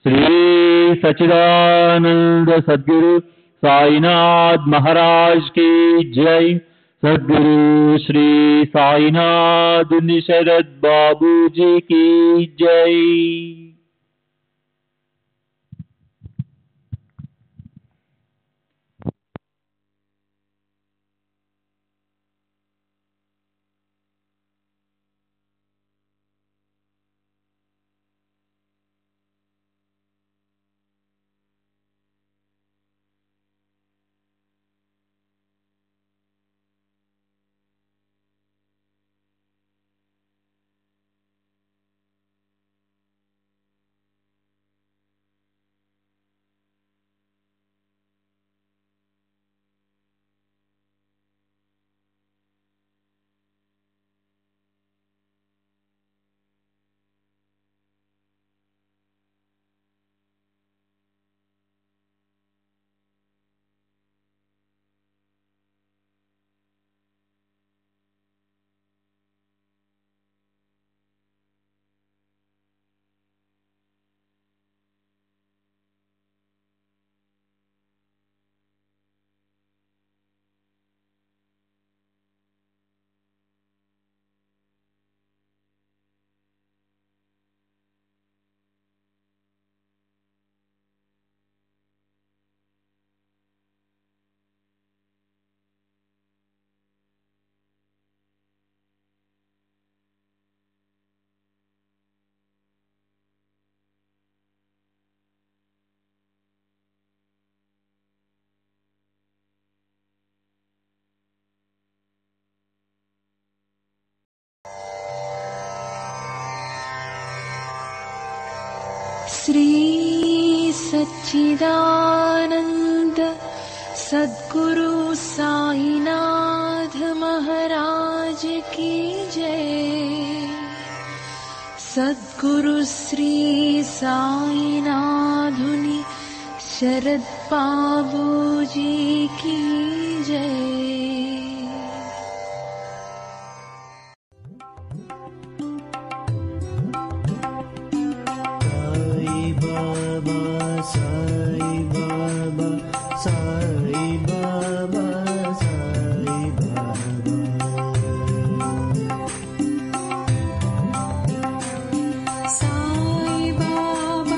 Speaker 3: श्री सच्चिदानंद सद्गुरु साईनाथ महाराज की जय। सद्गुरु श्री साईनाथ निशरद बाबू जी की जय।
Speaker 1: श्री सच्चिदानंद सद्गुरु साईनाथ महाराज की जय। सद्गुरु श्री साईनाथुनि शरद बाबू जी की जय।
Speaker 11: साई बाबा